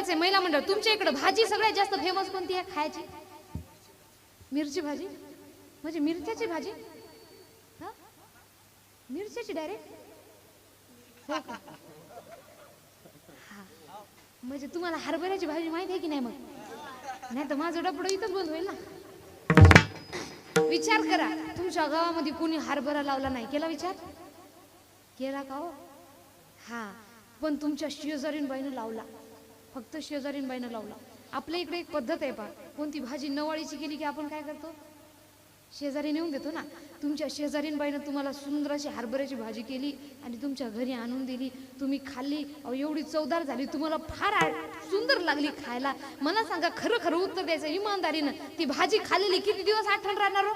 आहे महिला मंडळ, तुमच्या इकडे भाजी सगळ्यात जास्त फेमस कोणती आहे खायची? मिरची भाजी, म्हणजे मिरच्याची भाजी? हा, मिरच्याची डायरेक्ट? हो का? हा, म्हणजे तुम्हाला हरभऱ्याची भाजी माहिती आहे की नाही? मग नाही तर माझं डबडं इथंच बंद होईल ना. विचार करा, तुमच्या गावामध्ये कोणी हरभरा लावला नाही, केला विचार? केला का हो? हा, पण तुमच्या शेजारीन बाईनं लावला, फक्त शेजारीन बाईनं लावला. आपल्या इकडे एक पद्धत आहे पहा, कोणती भाजी नवाळीची केली की आपण काय करतो? शेजारी नेऊन देतो ना. तुमच्या शेजारीन बाईनं तुम्हाला सुंदर अशी हरभऱ्याची भाजी केली आणि तुमच्या घरी आणून दिली, तुम्ही खाल्ली, एवढी चवदार झाली, तुम्हाला फार सुंदर लागली खायला. मला सांगा, खरं खरं उत्तर द्यायचं इमानदारीनं, ती भाजी खाल्लेली किती दिवस आठवण राहणार हो?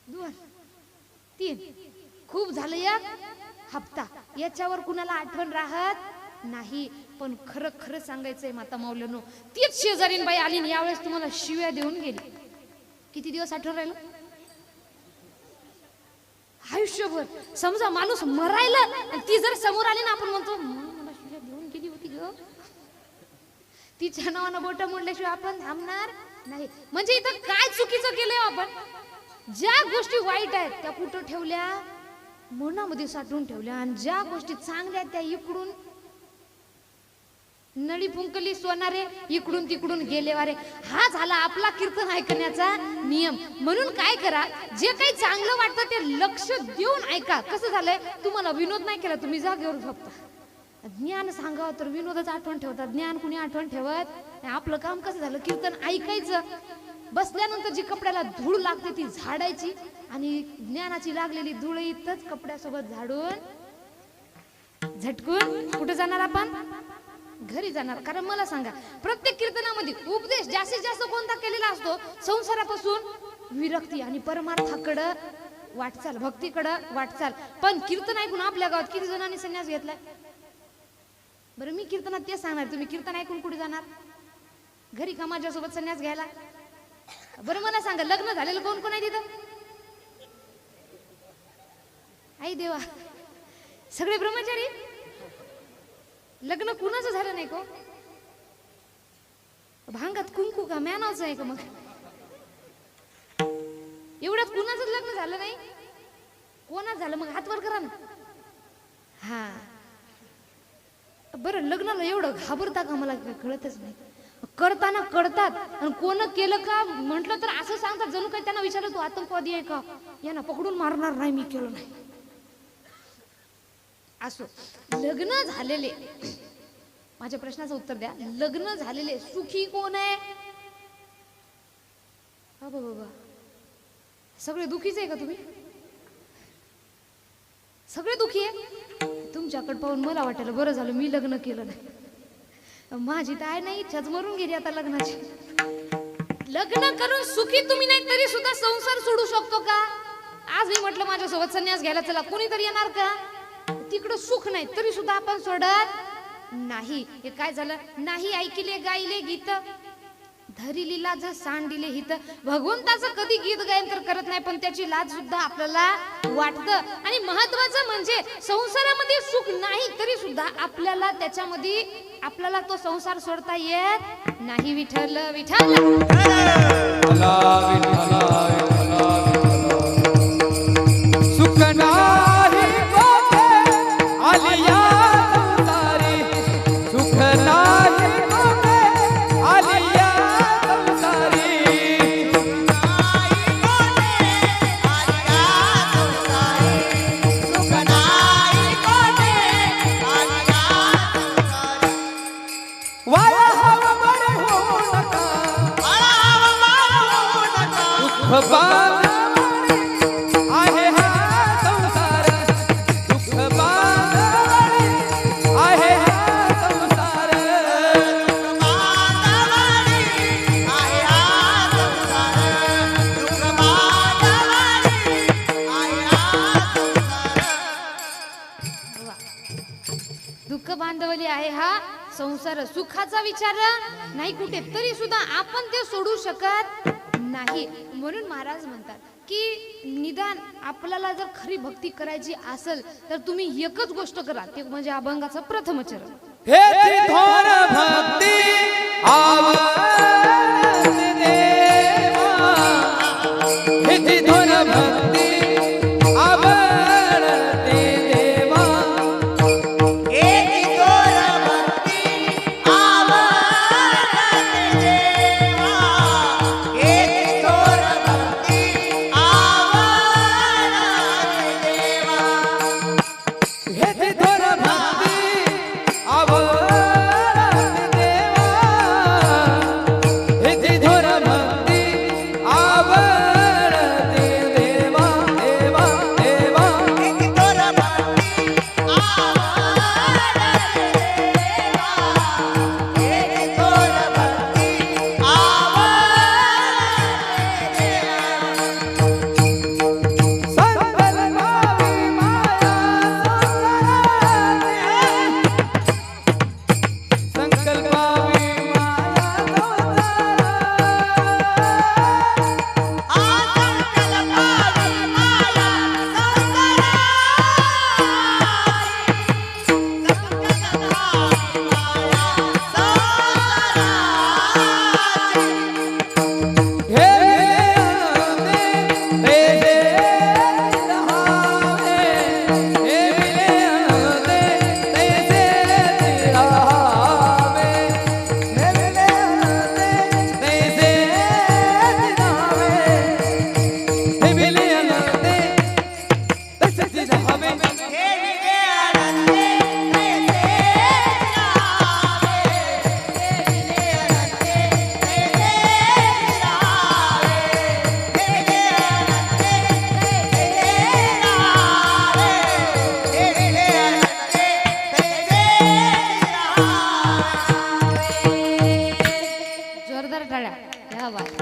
2 3, खूप झालं 1 हप्ता, याच्यावर कुणाला आठवण राहत नाही. पण खरं खरं सांगायचंय माता माऊलीनो, तीच शेजारीन बाई आली आणि यावेळेस तुम्हाला शिव्या देऊन गेली. किती दिवस आठवण राहिलं? आयुष्यभर. समजा माणूस मरायला आणि ती जर समोर आली ना, आपण म्हणतो मला शिव्या देऊन गेली होती ग. तिच्या नावानं बोट मोडल्याशिवाय आपण थांबणार नाही. म्हणजे इथं काय चुकीचं केलंय आपण? ज्या गोष्टी वाईट आहेत त्या कुठं ठेवल्या? मनामध्ये साठवून ठेवल्या. आणि ज्या गोष्टी चांगल्या त्या इकडून नळी फुंकली सोनारे, इकडून तिकडून गेले वारे. हा झाला आपला कीर्तन ऐकण्याचा नियम. म्हणून काय करा, जे काही चांगलं वाटतं ते लक्ष देऊन ऐका. कसं झालंय, तुम्हाला विनोद नाही केला, तुम्ही जागेवर झोपता. ज्ञान सांगावं तर विनोदच आठवण ठेवतात, ज्ञान कुणी आठवण ठेवत. आपलं काम कसं झालं, कीर्तन ऐकायचं, बसल्यानंतर जी कपड्याला धूळ लागते ती झाडायची, आणि ज्ञानाची लागलेली धूळ इथंच कपड्यासोबत झाडून झटकून कुठे जाणार आपण? घरी जाणार. कारण मला सांगा, प्रत्येक कीर्तनामध्ये उपदेश जास्तीत जास्त कोणता केलेला असतो? संसारापासून विरक्ती आणि परमार्थाकडं वाटचाल, भक्तीकडं वाटचाल. पण कीर्तन ऐकून आपल्या गावात किती जणांनी संन्यास घेतलाय? बरं, मी कीर्तनात ते सांगणार, तुम्ही कीर्तन ऐकून कुठे जाणार? घरी का माझ्यासोबत संन्यास घ्यायला? बरं मला सांगा, लग्न झालेलं कोण कोण आहे तिथं? आई देवा, सगळे ब्रह्मचारी. लग्न कुणाचं झालं नाही को? भांगात कुंकू का मॅनावचं आहे का? मग एवढ्यात कुणाचं लग्न झालं नाही? कोणाच झालं? मग हात वर करा ना. हा, बरं, लग्नाला एवढं घाबरता का? मला कळतच नाही. करताना कळतात, आणि कोण केलं का म्हटलं तर असं सांगतात जणू काही त्यांना विचारलं तू आतंकवादी आहे का, यांना पकडून मारणार नाही, मी केलं नाही. असो, लग्न झालेले, माझ्या प्रश्नाचं उत्तर द्या, लग्न झालेले सुखी कोण आहे? बाबा बाबा, सगळे दुखीच आहे का तुम्ही? सगळे दुखी आहे? तुमच्याकडे पाहून मला वाटायला बरं झालं मी लग्न केलं नाही. माझी तर आहे नाही, इच्छाच मरून गेली आता लग्नाची. लग्न करून सुखी तुम्ही नाही तरी सुद्धा संसार सोडू शकतो का? आज मी म्हटलं माझ्यासोबत संन्यास घ्यायला चला, कोणीतरी येणार का? तिकडं सुख नाही तरी सुद्धा आपण सोडत नाही. हे काय झालं? नाही ऐकले गायले गीत, धरिली लाज सांडिले हित. भगवंताचं कधी गीत गायन तर करत नाही, पण त्याची लाज सुद्धा आपल्याला वाटतं. आणि महत्वाचं म्हणजे संसारामध्ये सुख नाही तरी सुद्धा आपल्याला त्याच्यामध्ये आपल्याला तो संसार सोडता येत नाही. विठ्ठल विठ्ठल सुख नाही कोठे आलिया संसारी, सुख नाही कोठे आलिया संसारी, सुख नाही कोठे आलिया संसारी. वाया हवा बरे होऊ नका, दुःख बांधवारी आहे हा संसार, दुःख बांधवारी आहे हा संसार, दुःख बांधवारी आहे हा संसार, दुःख बांधवारी आहे हा संसार. दुःख बांधवली आहे हा संसार. सुखाचा विचार नाही कुठे तरी सुद्धा आपण ते सोडू शकत नाही. म्हणून महाराज म्हणतात, की निदान आपल्याला जर खरी भक्ती करायची असेल तर तुम्ही एकच गोष्ट करा, ते म्हणजे अभंगाचं प्रथम चरण. हेची थोर भक्ती आवडते देवा, हेची थोर भक्ती आवडते देवा, हेची थोर भक्ती आवडते देवा, हेची थोर भक्ती आवडते देवा, हेची थोर भक्ती आवडते देवा, हेची थोर भक्ती आवडते देवा, देवा देवा. हेची थोर भक्ती आवडते देवा, हेची थोर भक्ती आवडते देवा. संकल्पावी माया संकल्पावी जोरदार टाळ्या. या बात.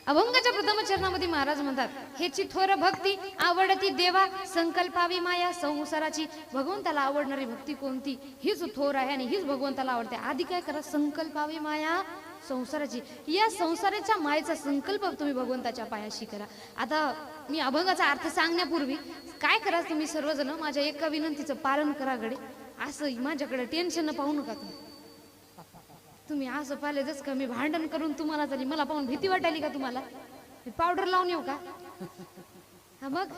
अभंगाच्या प्रथम चरणामध्ये महाराज म्हणतात, हेची थोर भक्ती आवडती देवा, संकल्पावी माया संसाराची. भगवंताला आवडणारी भक्ती कोणती? हीच थोर आहे आणि हीच भगवंताला आवडते. आधी काय करा? संकल्पावी माया संसाराची. या संसाराच्या मायेचा संकल्प तुम्ही भगवंताच्या पायाशी करा. आता मी अभंगाचा अर्थ सांगण्यापूर्वी काय करा, तुम्ही सर्वजण माझ्या एका विनंतीचं पालन करा गडे. असं माझ्याकडे टेन्शन पाहू नका तुम्ही असं पाहिले जस का मी भांडण करून तुम्हाला झाली, मला पाहून भीती वाटायली का तुम्हाला? मी पावडर लावून येऊ का? हा मग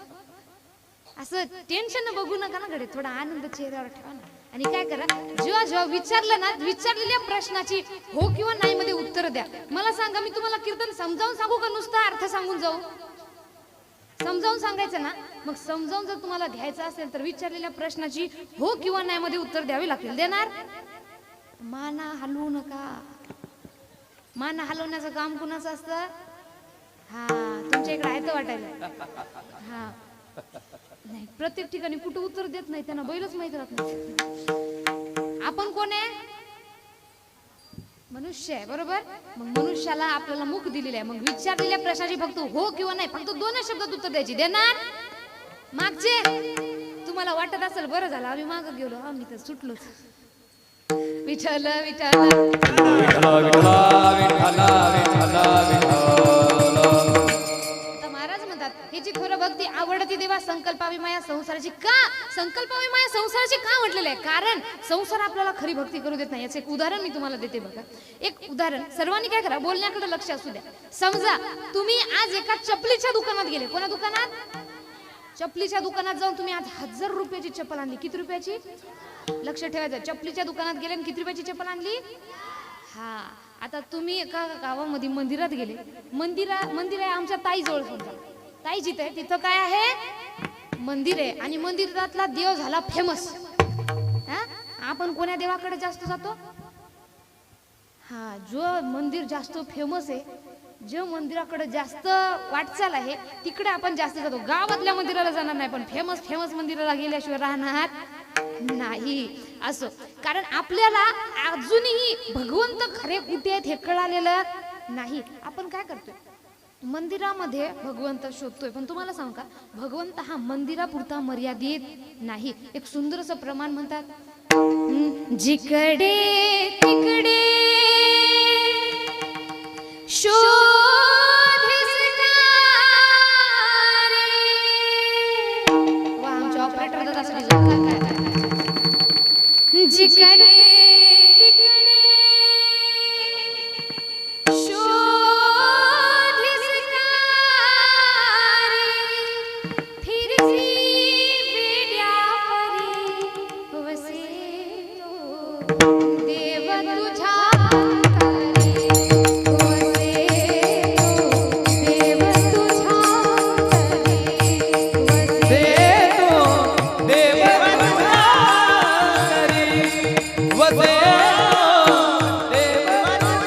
असं टेन्शन बघू नका ना गडे, थोडा आनंद चेहऱ्यावर ठेवा ना. आणि काय करा, जेव्हा जेव्हा विचारलं ना, विचारलेल्या प्रश्नाची हो किंवा नाही मध्ये उत्तर द्या. मला सांगा, मी तुम्हाला कीर्तन समजावून सांगू का नुसता अर्थ सांगून जाऊ? समजावून सांगायचं ना, मग समजावून जर तुम्हाला घ्यायचं असेल तर विचारलेल्या प्रश्नाची हो किंवा नाही मध्ये उत्तर द्यावे लागतील. देणार? माना हलवू नका. माना हलवण्याचं काम कुणाचं असतं? हा, तुमच्या इकडे आहे तर वाटायला. हा नाही, प्रत्येक ठिकाणी कुठं उत्तर देत नाही, त्यांना बैलच माहित राहत नाही. आपण कोण आहे? मनुष्य आहे, बरोबर? मग मनुष्याला आपल्याला मुख दिलेलं आहे. मग विचारलेल्या प्रश्नाची फक्त हो किंवा नाही, फक्त दोनच शब्दात उत्तर द्यायची. देणार? मागचे तुम्हाला वाटत असेल बरं झालं आम्ही माग गेलो, आम्ही तर सुटलोच. विठ्ठल विठ्ठल विठ्ठला विठ्ठला विठ्ठला विठ्ठला विठ्ठला. आता महाराज म्हणतात, ह्याची थोर भक्ती आवडती देवा, संकल्पावी माया संसाराची. का संकल्पावी माया संसाराची का म्हटलेलं आहे? कारण संसार आपल्याला खरी भक्ती करू देत नाही. याचं एक उदाहरण मी तुम्हाला देते बघा. एक उदाहरण, सर्वांनी काय करा, बोलण्याकडे लक्ष असू द्या. समजा तुम्ही आज एका चपलीच्या दुकानात गेले. कोणा दुकानात? चपलीच्या दुकानात जाऊन तुम्ही आज 1000 रुपयाची चप्पल आणली. किती रुपयाची? लक्ष ठेवायचं, चपलीच्या दुकानात गेले आणि किती रुपयाची चप्पल आणली? हा, आता तुम्ही एका गावामध्ये मंदिरात गेले. मंदिर आहे आमच्या ताईजवळ. समजा ताई जिथे आहे तिथं काय आहे? मंदिर आहे. आणि मंदिरातला देव झाला फेमस. हा, आपण कोण्या देवाकडे जास्त जातो? हा, जो मंदिर जास्त फेमस आहे, जे मंदिराकडे जास्त वाटचाल आहे, तिकडे आपण जास्त जातो. गावातल्या मंदिराला जाणार नाही, पण फेमस मंदिराला गेल्याशिवाय राहणार नाही. असो, कारण आपल्याला अजूनही भगवंत खरे कुठे आहेत हे कळालेलं नाही. आपण काय करतोय? मंदिरामध्ये भगवंत शोधतोय. पण तुम्हाला सांगू का, भगवंत हा मंदिरापुरता मर्यादित नाही. एक सुंदर असं प्रमाण म्हणतात, जिकडे तिकडे शोध जिकडे तिकडे शोधिस कार, फिरसी वेड्या परी वसे तो देव तुझ्या अंतरी, वसे तो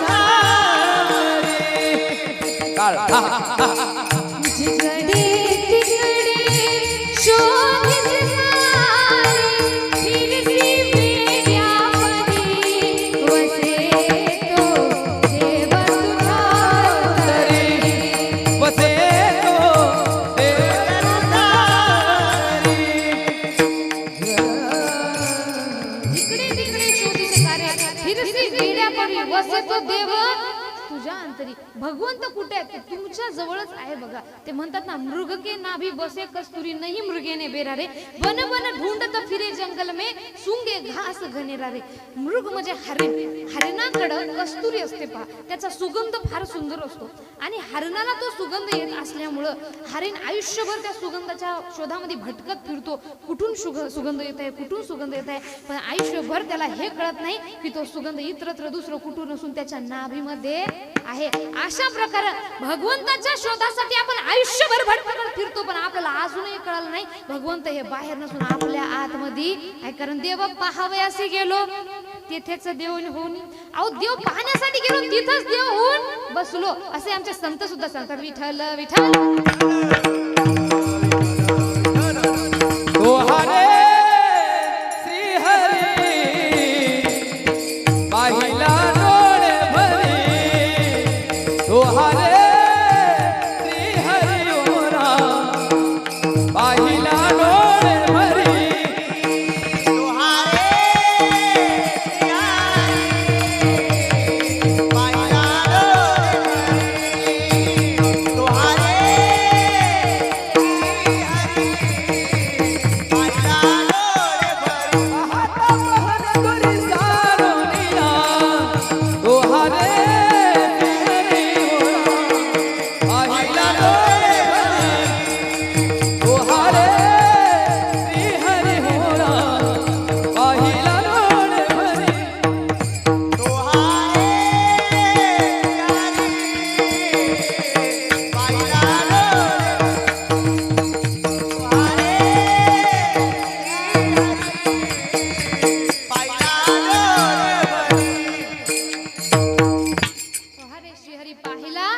देव तुझ्या अंतरी, वसे जिकडे तिकडे शोधिस कार, फिरसी वेड्या परी वसे तो देव तुझ्या अंतरी, जिकडे तिकडे शोधिस कार्य, फिरसी वेड्या परी वसे तो देव तुझ्या अंतरी. भगवंत कुठे आहे? तुमच्या जवळच आहे बघा. ते म्हणतात ना, मृग के नाभी बसे कस्तुरी, नहीं मृगेने बेरारे, बन बन ढूंढत फिरे जंगल में, सुंगे घास घनेरारे. मृग म्हणजे हरिण. हरिणाकडं कस्तुरी असते पहा, त्याचा सुगंध फार सुंदर असतो आणि हरिणाला तो सुगंध येत असल्यामुळं हरिण आयुष्यभर त्या सुगंधाच्या शोधामध्ये भटकत फिरतो. कुठून सुगंध येत आहे, कुठून सुगंध येत आहे, पण आयुष्यभर त्याला हे कळत नाही की तो सुगंध इतरत्र दुसरं कुठून नसून त्याच्या नाभीमध्ये आहे. अशा प्रकारे भगवंताच्या शोधासाठी आपण आयुष्यभर भटकत फिरतो, पण आपल्याला अजूनही कळलं नाही भगवंत हे बाहेर नसून आपल्या आतमध्ये आहे. कारण देव पाहावे असे गेलो तिथेच देव होऊन, अहो देव पाहण्यासाठी गेलो तिथंच देव होऊन बसलो, असे आमचे संत सुद्धा सांगतात. विठ्ठल विठ्ठल तोहारे श्री हरी पाहिला डोळे भरी, तोहारे श्री हरी ओरा पाहिला डोळे भरी, तुहारे पाहिला तुहारे पाहता पहन करी सारोनिया, तोहारे श्री हरी ओरा पाहिला डोळे भरी, तोहारे श्री हरी ओरा पाहिला डोळे भरी. हरे श्रीहरी पाहिला.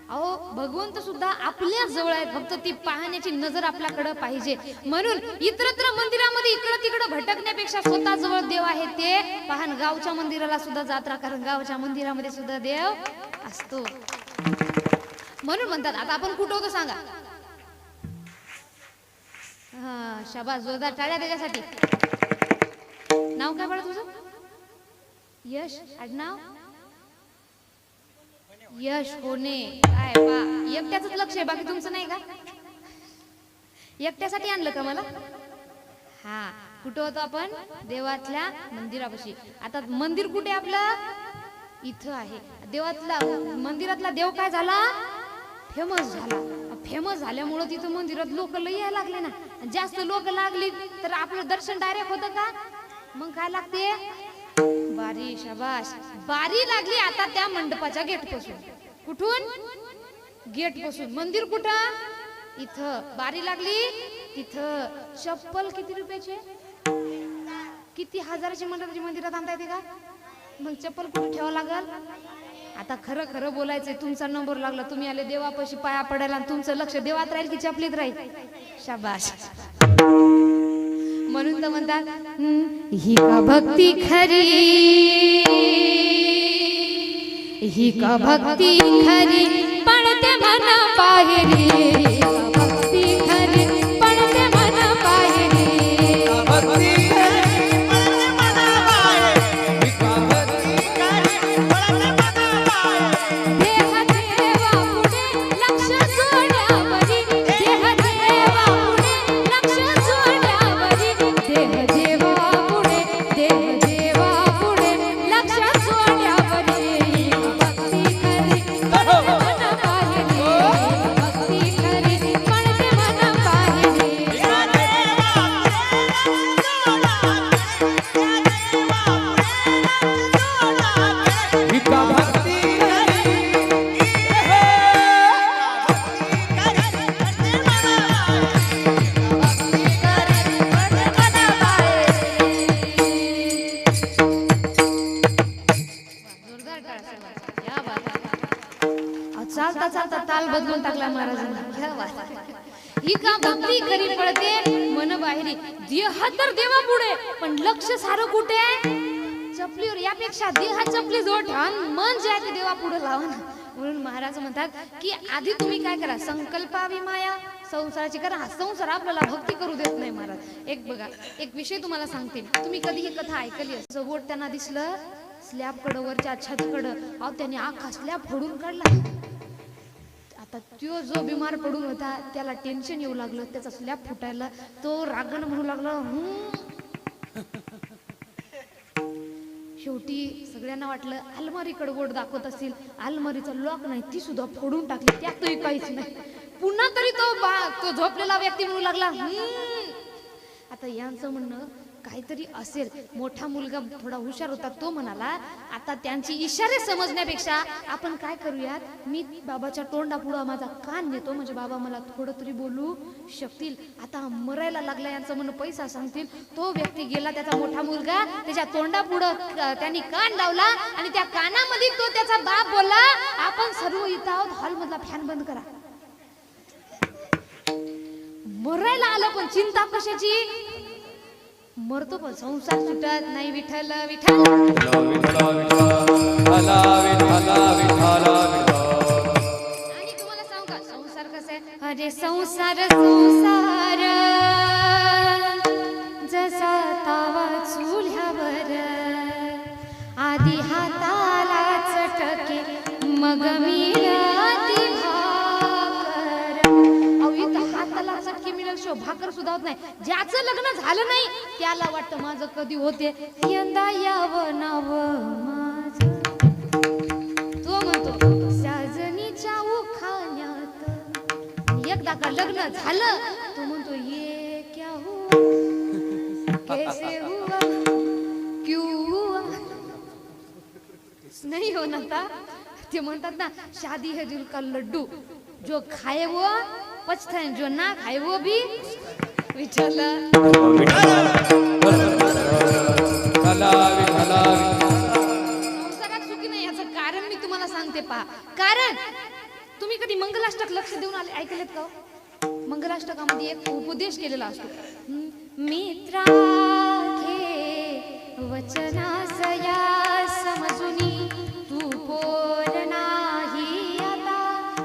अहो भगवंत सुद्धा आपल्या जवळ आहे, फक्त ती पाहण्याची नजर आपल्याकडे पाहिजे. म्हणून इतरत्र मंदिरामध्ये इकडं तिकडं भटकण्यापेक्षा स्वतः जवळ देव आहे ते पाहन. गावच्या मंदिराला सुद्धा जात राहा, कारण गावच्या मंदिरामध्ये सुद्धा देव असतो. म्हणून म्हणतात, आता आपण कुठं होतो सांगा? हा शाबास, जोरदार टाळ्या त्याच्यासाठी. नाव काय बरं तुझं? यश. आडनाव यश होणे. काय पा एकट्याच लक्ष आहे, बाकी तुमचं नाही का? एकट्यासाठी आणलं का मला? हा, कुठं होतो आपण? देवातल्या मंदिरापाशी. आता मंदिर कुठे आपलं? इथं आहे. देवातला मंदिरातला देव काय झाला? फेमस झाला. फेमस झाल्यामुळं तिथं मंदिरात लोक लई यायला लागले ना. जास्त लोक लागली तर आपलं दर्शन डायरेक्ट होतं का? मग काय लागते? बारी. शाबास, बारी लागली आता त्या मंडपाच्या गेट पासून. कुठून? गेट पासून. मंदिर कुठं? इथं. बारी लागली तिथं. चप्पल किती रुपयाची? किती हजाराची मंदिरात आणता येते का? मग चप्पल कुठे ठेवावं लागल? आता खरं खरं बोलायचंय, तुमचा नंबर लागला, तुम्ही आले देवापाशी पाया पडायला आणि तुमचं लक्ष देवात राहील की चपलीत राहील? शाबास. म्हणून तर म्हणतात, ही का भक्ती खरी, ही का भक्ती खरी, पडते मन बाहेरी. भक्ती खरी पडते मन बाहेरी. भक्ती देह देवा पुढे लक्ष जोड्यावरी, देह देवा पुढे लक्ष जोड्यावरी, देह देवा पुढे बदलून टाकला महाराजांना. क्या बात. ही का भक्ती खरी पडते मन बाहेरी. देह तर देवा पुढे पण लक्ष सारं कुठे आहे चपलीवर. यापेक्षा देहा चपली जवळ ठेवा आणि मन जे आहे ते देवा पुढे लावा ना. म्हणून महाराज म्हणतात की आधी तुम्ही काय करा संकल्पावी माया संसाराची करा. हा संसार आपल्याला भक्ती करू देत नाही महाराज. एक बघा एक विषय तुम्हाला सांगते. तुम्ही कधी ही कथा ऐकली असेल. बोट त्यांना दिसलं स्लॅब कडं वरच्या छतकडं. अहो त्यांनी आखा स्लॅब फोडून काढला. आता तो जो बिमार पडून होता त्याला टेन्शन येऊ लागलं. त्याचा स्लॅब फुटायला. तो रागण म्हणू लागला शेवटी सगळ्यांना वाटलं अलमारीकडे बोट दाखवत असतील. अलमारीचा लॉक नाही ती सुद्धा फोडून टाकली. त्यात तरी काहीच नाही. पुन्हा तरी तो झोपलेला व्यक्ती म्हणू लागला आता यांचं म्हणणं काहीतरी असेल. मोठा मुलगा थोडा हुशार होता. तो म्हणाला आता त्यांची इशारे समजण्यापेक्षा आपण काय करूयात मी बाबाच्या तोंडापुढं माझा कान नेतो म्हणजे बाबा मला थोडं तरी बोलू शकतील. आता मरायला लागला यांचं म्हणणं पैसा सांगतील. तो व्यक्ती गेला त्याचा मोठा मुलगा त्याच्या तोंडापुढं त्यांनी कान लावला आणि त्या कानामध्ये तो त्याचा बाप बोलला आपण सर्व इथं आहोत हॉल मधला फॅन बंद करा. मरायला आलं पण चिंता कशाची मरतो पण संसार सुटत नाही. विठ्ठल विठ्ठल आणि तुम्हाला सांगू का संसार कसा आहे. अरे संसार संसार जसा तावा चुल्यावर आधी हाताला चटके मग मिळती भाकर. अहो इथं हाताला चटके मिळेल शो भाकर सुद्धा होत नाही. ज्याचं लग्न झालं नाही त्याला वाटतं माझं कधी होते यंदा यावं नाव माझं. तो म्हणतो साजनीच्या उखाण्यात. एकदा का लग्न झालं तो म्हणतो ये क्या हुआ कैसे हुआ क्यों हुआ नहीं होना था. ते म्हणतात ना शादी है दिल का लड्डू जो खाए वो पछताए जो ना खाए वो भी विठ्ठल. संसारात सुखी नाही याचं कारण मी तुम्हाला सांगते पहा. कारण तुम्ही कधी मंगलाष्टक लक्ष देऊन ऐकलेत का. मंगलाष्टकामध्ये एक उपदेश केलेला असतो. मित्रा घे वचनासया समजुनी तू पोर नाही आता.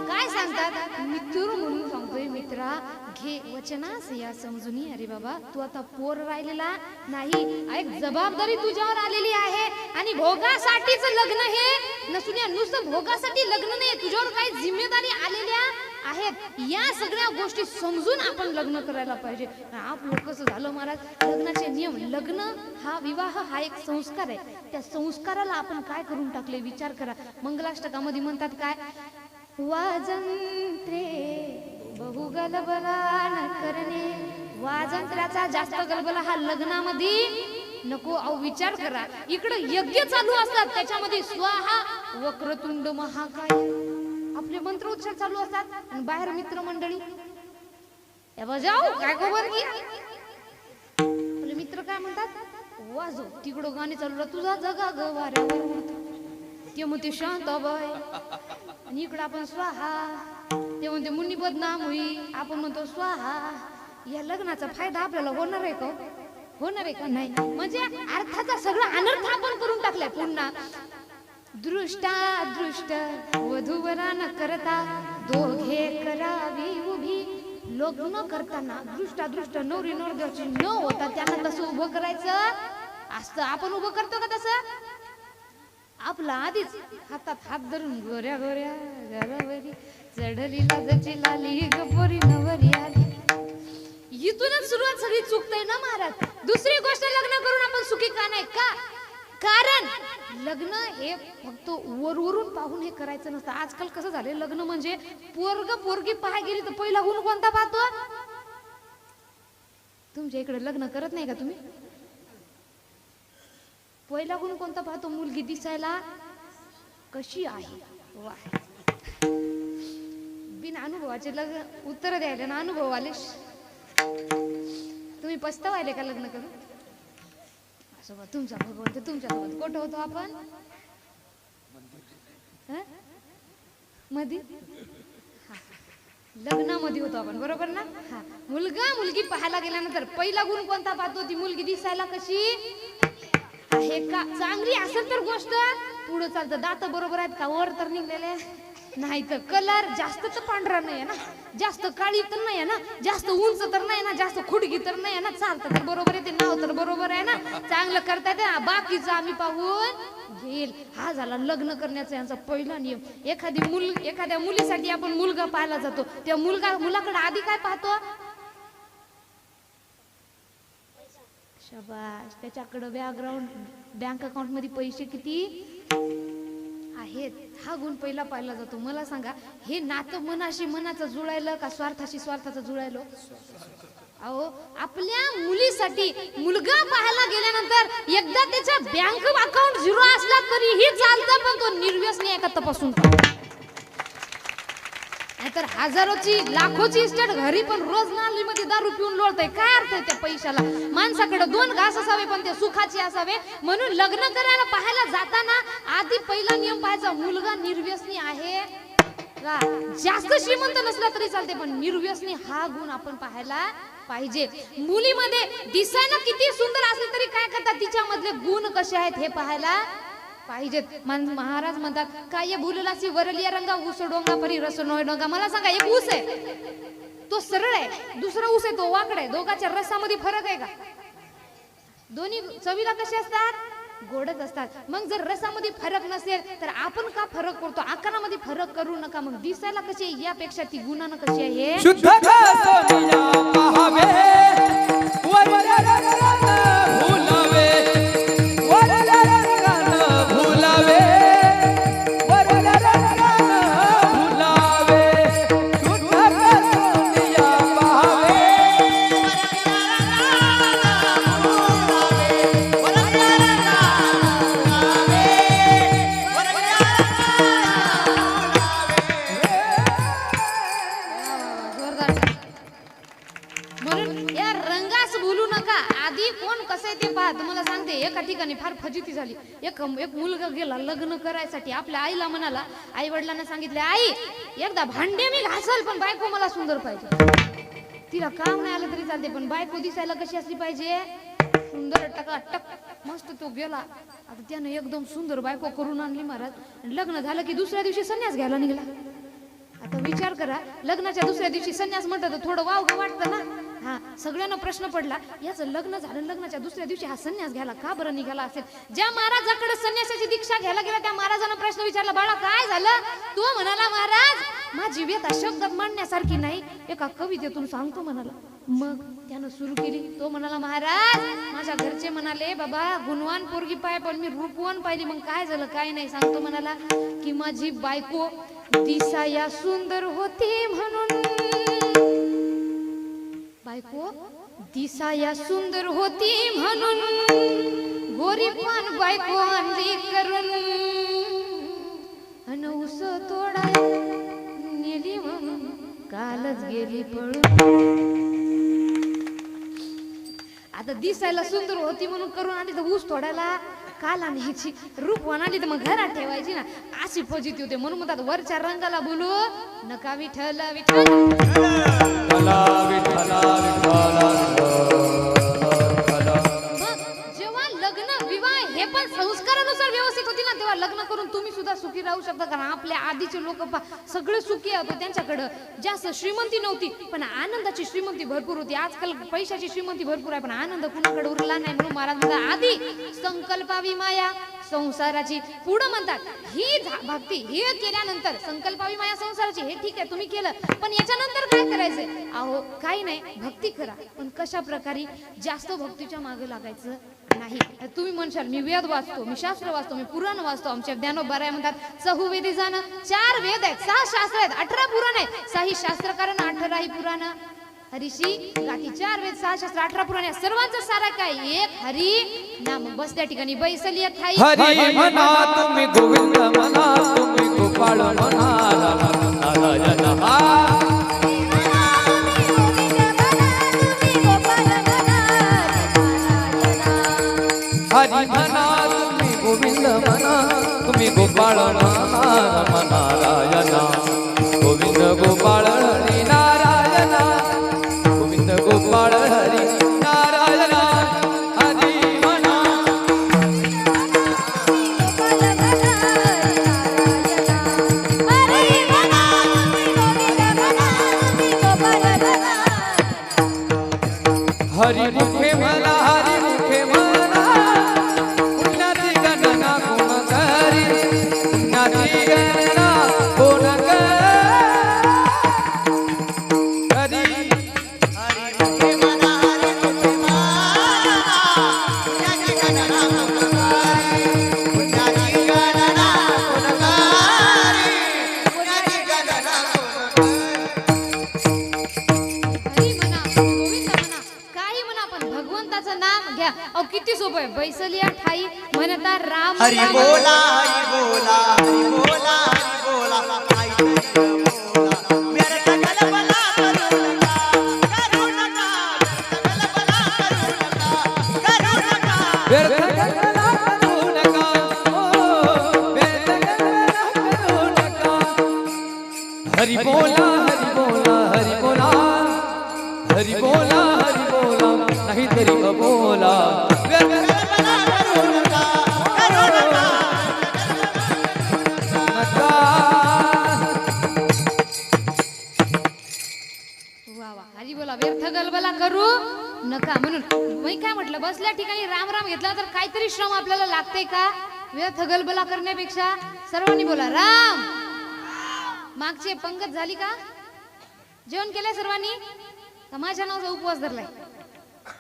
काय सांगतात मित्र म्हणून सांगतोय मित्रा घे वचनास या समजुनी. अरे बाबा तू आता पोर राहिलेला नाही. एक जबाबदारी तुझ्यावर आलेली आहे आणि भोगासाठीच लग्न हे नसून नुसतं भोगासाठी लग्न नाही. तुझ्यावर काही जिम्मेदारी आलेल्या आहेत. या सगळ्या गोष्टी समजून आपण लग्न करायला पाहिजे. आपलं कसं झालं महाराज लग्नाचे नियम. लग्न हा विवाह हा एक संस्कार आहे. त्या संस्काराला आपण काय करून टाकले विचार करा. मंगलाष्टकामध्ये म्हणतात काय वाजंत्रे बहु गलबला न करणे. वाजंत्र्याचा जास्त गलबला हा लग्नामध्ये नको. अहो विचार करा इकडे यज्ञ चालू असतात त्याच्यामध्ये स्वाहा वक्रतुंड महाकाय आपले मंत्रोच्चार चालू असतात आणि बाहेर मित्रमंडळी जाऊ काय खबर की आपले मित्र काय म्हणतात वाजव. तिकडं गाणी चालू तुझा जगा ग वाऱ्यावर उडतो. ते म्हणते शांत बाय आणि इकडं आपण स्वाहा. ते म्हणते मुनी बदनाम होई आपण म्हणतो स्वाहा. या लग्नाचा फायदा आपल्याला होणार आहे का होणार आहे का नाही. म्हणजे अर्थाचा सगळा अनर्थ आपण करून टाकलाय. पुन्हा दृष्टा दृष्ट वधूवरा न करता दोघे करावी उभी. लग्न करताना दृष्टा दृष्ट नवरी नवरदेवाची न होता त्यांना तसं उभं करायचं असतं. आपण उभं करतो का तसं. आपला आधीच हातात हात धरून गोऱ्या गोऱ्या घरावरी चढली लाजची लाली गपोरी नवरी आली. इथूनच सुरुवात सगळी चुकतंय ना महाराज. दुसरी गोष्ट लग्न करून आपण सुखी का नाही का. कारण लग्न हे फक्त वरवरून पाहून हे करायचं नसतं. आजकाल कसं झालंय लग्न म्हणजे पोरग पोरगी पाहाय गेली तर पहिला गुण कोणता पाहतो. तुमच्या इकडे लग्न करत नाही का तुम्ही. पहिला गुण कोणता पाहतो मुलगी दिसायला कशी आहे. वा बिन अनुभवाचे लग्न उत्तर द्यायला ना अनुभव आले. तुम्ही पस्तावायले का लग्न करून. असं तुमचा भगवंत तुमच्यासोबत कुठं होतो आपण मध्ये. लग्नामध्ये होतो आपण, बरोबर ना? हा, मुलगा मुलगी पाहायला गेल्यानंतर पहिला गुण कोणता पाहतो? ती मुलगी दिसायला कशी आहे का? चांगली असेल तर गोष्ट पुढे चालतं. दात बरोबर आहेत का? वर तर निघलेले नाही तर कलर जास्त तर पांढरा नाही आहे ना, जास्त काळी तर नाही आहे ना, जास्त उंच तर नाही ना, जास्त खुडगी तर नाही आहे ना, चालतं तर बरोबर आहे, ते नाव तर बरोबर आहे ना, चांगलं करता येते ना, बाकीचं आम्ही पाहून घेईल. हा झाला लग्न करण्याचा यांचा पहिला नियम. एखाद्या मुलीसाठी आपण मुलगा पाहायला जातो, त्या मुलाकडे आधी काय पाहतो? शाबाश, त्याच्याकडे बॅकग्राऊंड, बँक अकाउंट मध्ये पैसे किती आहेत, हा गुण पहिला पाहिला जातो. मला सांगा, हे नातं मनाशी मनाचं जुळायलं का स्वार्थाशी स्वार्थाचं जुळायलं? अहो, आपल्या मुलीसाठी मुलगा पाहायला गेल्यानंतर एकदा त्याचा बँक अकाउंट झिरो असला तरीही चालतं, पण तो निर्व्यसनी आहे का तपासून नाहीतर हजारोची लाखोची इस्टेट घरी पण रोज नालीमध्ये दारू पिऊन लोळतय. काय अर्थ आहे त्या पैशाला? माणसाकडे 2 घास असावे पण ते सुखाचे असावे. म्हणून लग्न करायला पाहायला जाताना आधी पहिला नियम पाहायचा, मुलगा निर्व्यसनी आहे का? जास्त श्रीमंत नसला तरी चालते, पण निर्व्यसनी हा गुण आपण पाहायला पाहिजे. मुलीमध्ये दिसायला किती सुंदर असली तरी काय करतात, तिच्या मधले गुण कसे आहेत हे पाहायला पाहिजेत. महाराज म्हणतात, काय भुललासी वरलिया रंगा ऊस डोंगा परी रस नोय डोंगा. मला सांगा, एक ऊस आहे तो सरळ आहे, दुसरा ऊस आहे तो वाकड आहे, दोघांच्या रसामध्ये फरक आहे का? दोन्ही चवीला कसे असतात? गोडच असतात. मग जर रसामध्ये फरक नसेल तर आपण का फरक करतो? आकारामध्ये फरक करू नका. मग दिसायला कशी आहे यापेक्षा ती गुणानं कशी आहे? शुद्ध सोनिया पाहावे, वरल्या रंगानं भुलावे, वरल्या रंगानं भुलावे, वरल्या रंगानं भुलावे. शुद्ध सोनिया पाहावे, म्हणून या रंगास भूलू नका. आधी कोण कसं आहे ते पहा. तुम्हाला सांगते, एका ठिकाणी फार फजिती झाली. एक मुलगा गेला लग्न करायसाठी, आपल्या आईला म्हणाला, आई वडिलांना सांगितले, आई एकदा भांडे मी घासल पण बायको मला सुंदर पाहिजे. तिला काम नाही आलं तरी चालते, पण बायको दिसायला कशी असली पाहिजे? सुंदर, टकाटक मस्त. तो गेला, आता त्यानं एकदम सुंदर बायको करून आणली महाराज. लग्न झालं की दुसऱ्या दिवशी संन्यास घ्यायला निघाला. आता विचार करा, लग्नाच्या दुसऱ्या दिवशी संन्यास म्हटलं तर थोडं वावगं वाटतं ना. हा, सगळ्यांना प्रश्न पडला, याचं लग्न झालं, लग्नाच्या दुसऱ्या दिवशी हा संन्यास घ्यायला का बरं निघाला असेल? ज्या महाराजाकडे संन्यासाची दीक्षा घ्यायला गेला त्या महाराजांना प्रश्न विचारला, बाळा काय झालं? तो म्हणाला, महाराज माझी व्यथा शब्दात मांडण्यासारखी नाही, एका कवितेतून सांगतो म्हणाला. मग त्यानं सुरू केली. तो म्हणाला, महाराज माझ्या घरचे म्हणाले, बाबा गुणवान पोरगी पाय, पण मी रूपवान पाहिली. मग काय झालं? काय नाही, सांगतो म्हणाला की माझी बायको दिसाया सुंदर होती म्हणून, बायको दिसाया सुंदर होती म्हणून गोरीपान बायको आणली करून, अन ऊस तोडाय नेली म्हणून कालच गेली पळून. आता दिसायला सुंदर होती म्हणून करून आणली तर ऊस तोडायला काल आणायची, रूपवान आली तर मग घरात ठेवायची ना. अशी फजिती होते. म्हणून म्हणतात, वरच्या रंगाला बोलू नका विठ्ठल विठ्ठल. जेव्हा लग्न विवाह हे पण संस्कारानुसार व्यवस्थित होती ना, तेव्हा लग्न करून तुम्ही सुद्धा सुखी राहू शकता. कारण आपल्या आधीचे लोक सगळे सुखी होते. त्यांच्याकडे जास्त श्रीमंती नव्हती, पण आनंदाची श्रीमंती भरपूर होती. आजकाल पैशाची श्रीमंती भरपूर आहे, पण आनंद कुणाकडे उरला नाही. म्हणून महाराज म्हणतात, आधी संकल्पावी माया संसाराची. पुढे म्हणतात, ही भक्ती हे केल्यानंतर संकल्पावी माया संसाराची, हे ठीक आहे तुम्ही केलं, पण याच्यानंतर काय करायचंय? अहो काही नाही, भक्ती करा, पण कशा प्रकारे? जास्त भक्तीच्या मागे लागायचं नाही. तुम्ही म्हणशाल, मी वेद वाचतो, मी शास्त्र वाचतो, मी पुराण वाचतो. आमच्या ज्ञानोबाराय म्हणतात, चहुवेदी जाणं. 4 वेद आहेत, 6 शास्त्र आहेत, 18 पुराण आहेत. 6 शास्त्रकारण, 18 पुराण. हरीशी गाठी 4 वेद, 6 शास्त्र, 18 पुराण. या सर्वांचं सारा काय? एक हरी नाम. बस त्या ठिकाणी बैसली थाई. हरी म्हणा तुम्ही, गोविंद म्हणा तुम्ही, गोपाळ म्हणा नारायण. हरी म्हणा तुम्ही, गोविंद म्हणा तुम्ही, गोपाळ म्हणा नारायण. गोविंद गोपाळ हरी नारायणा गोविंद गोपाळ हरी नारायणा हरी म्हणा हरी मुखे म्हणा हरी मुखे म्हणा पुण्याची गणना कोण करी पुण्याची गणना कोण करी हरी मुखे म्हणा हरी मुखे म्हणा पुण्याची गणना कोण करी पुण्याची गणना कोण करी पुण्याची गणना कोण करी हरी म्हणा गोविंद म्हणा काही म्हणा पण भगवंताचं नाम घ्या. अहो किती सोपं आहे. बैसलिया ठाई म्हणता राम हरी नाम. बोला हरी बोला हरी बोला हरी बोला काहीतरी बोला व्यर्थ गलबला करू नका व्यर्थ गलबला करू नका व्यर्थ गणना करू नका हरी बोला हरी बोला हरी बोला हरी बोला हरी बोला नाहीतरी अबोला व्यर्थ गलबला करू नका नका वा वा हरी बोला व्यर्थ गलबला करू नका म्हणून मी काय म्हटलं बसल्या ठिकाणी राम राम घेतला तर काहीतरी श्रम आपल्याला लागते का. व्यर्थ गलबला करण्यापेक्षा सर्वांनी बोला राम. मागचे पंगत झाली का. जेवण केलंय सर्वांनी का माझ्या नावाचा उपवास धरलाय.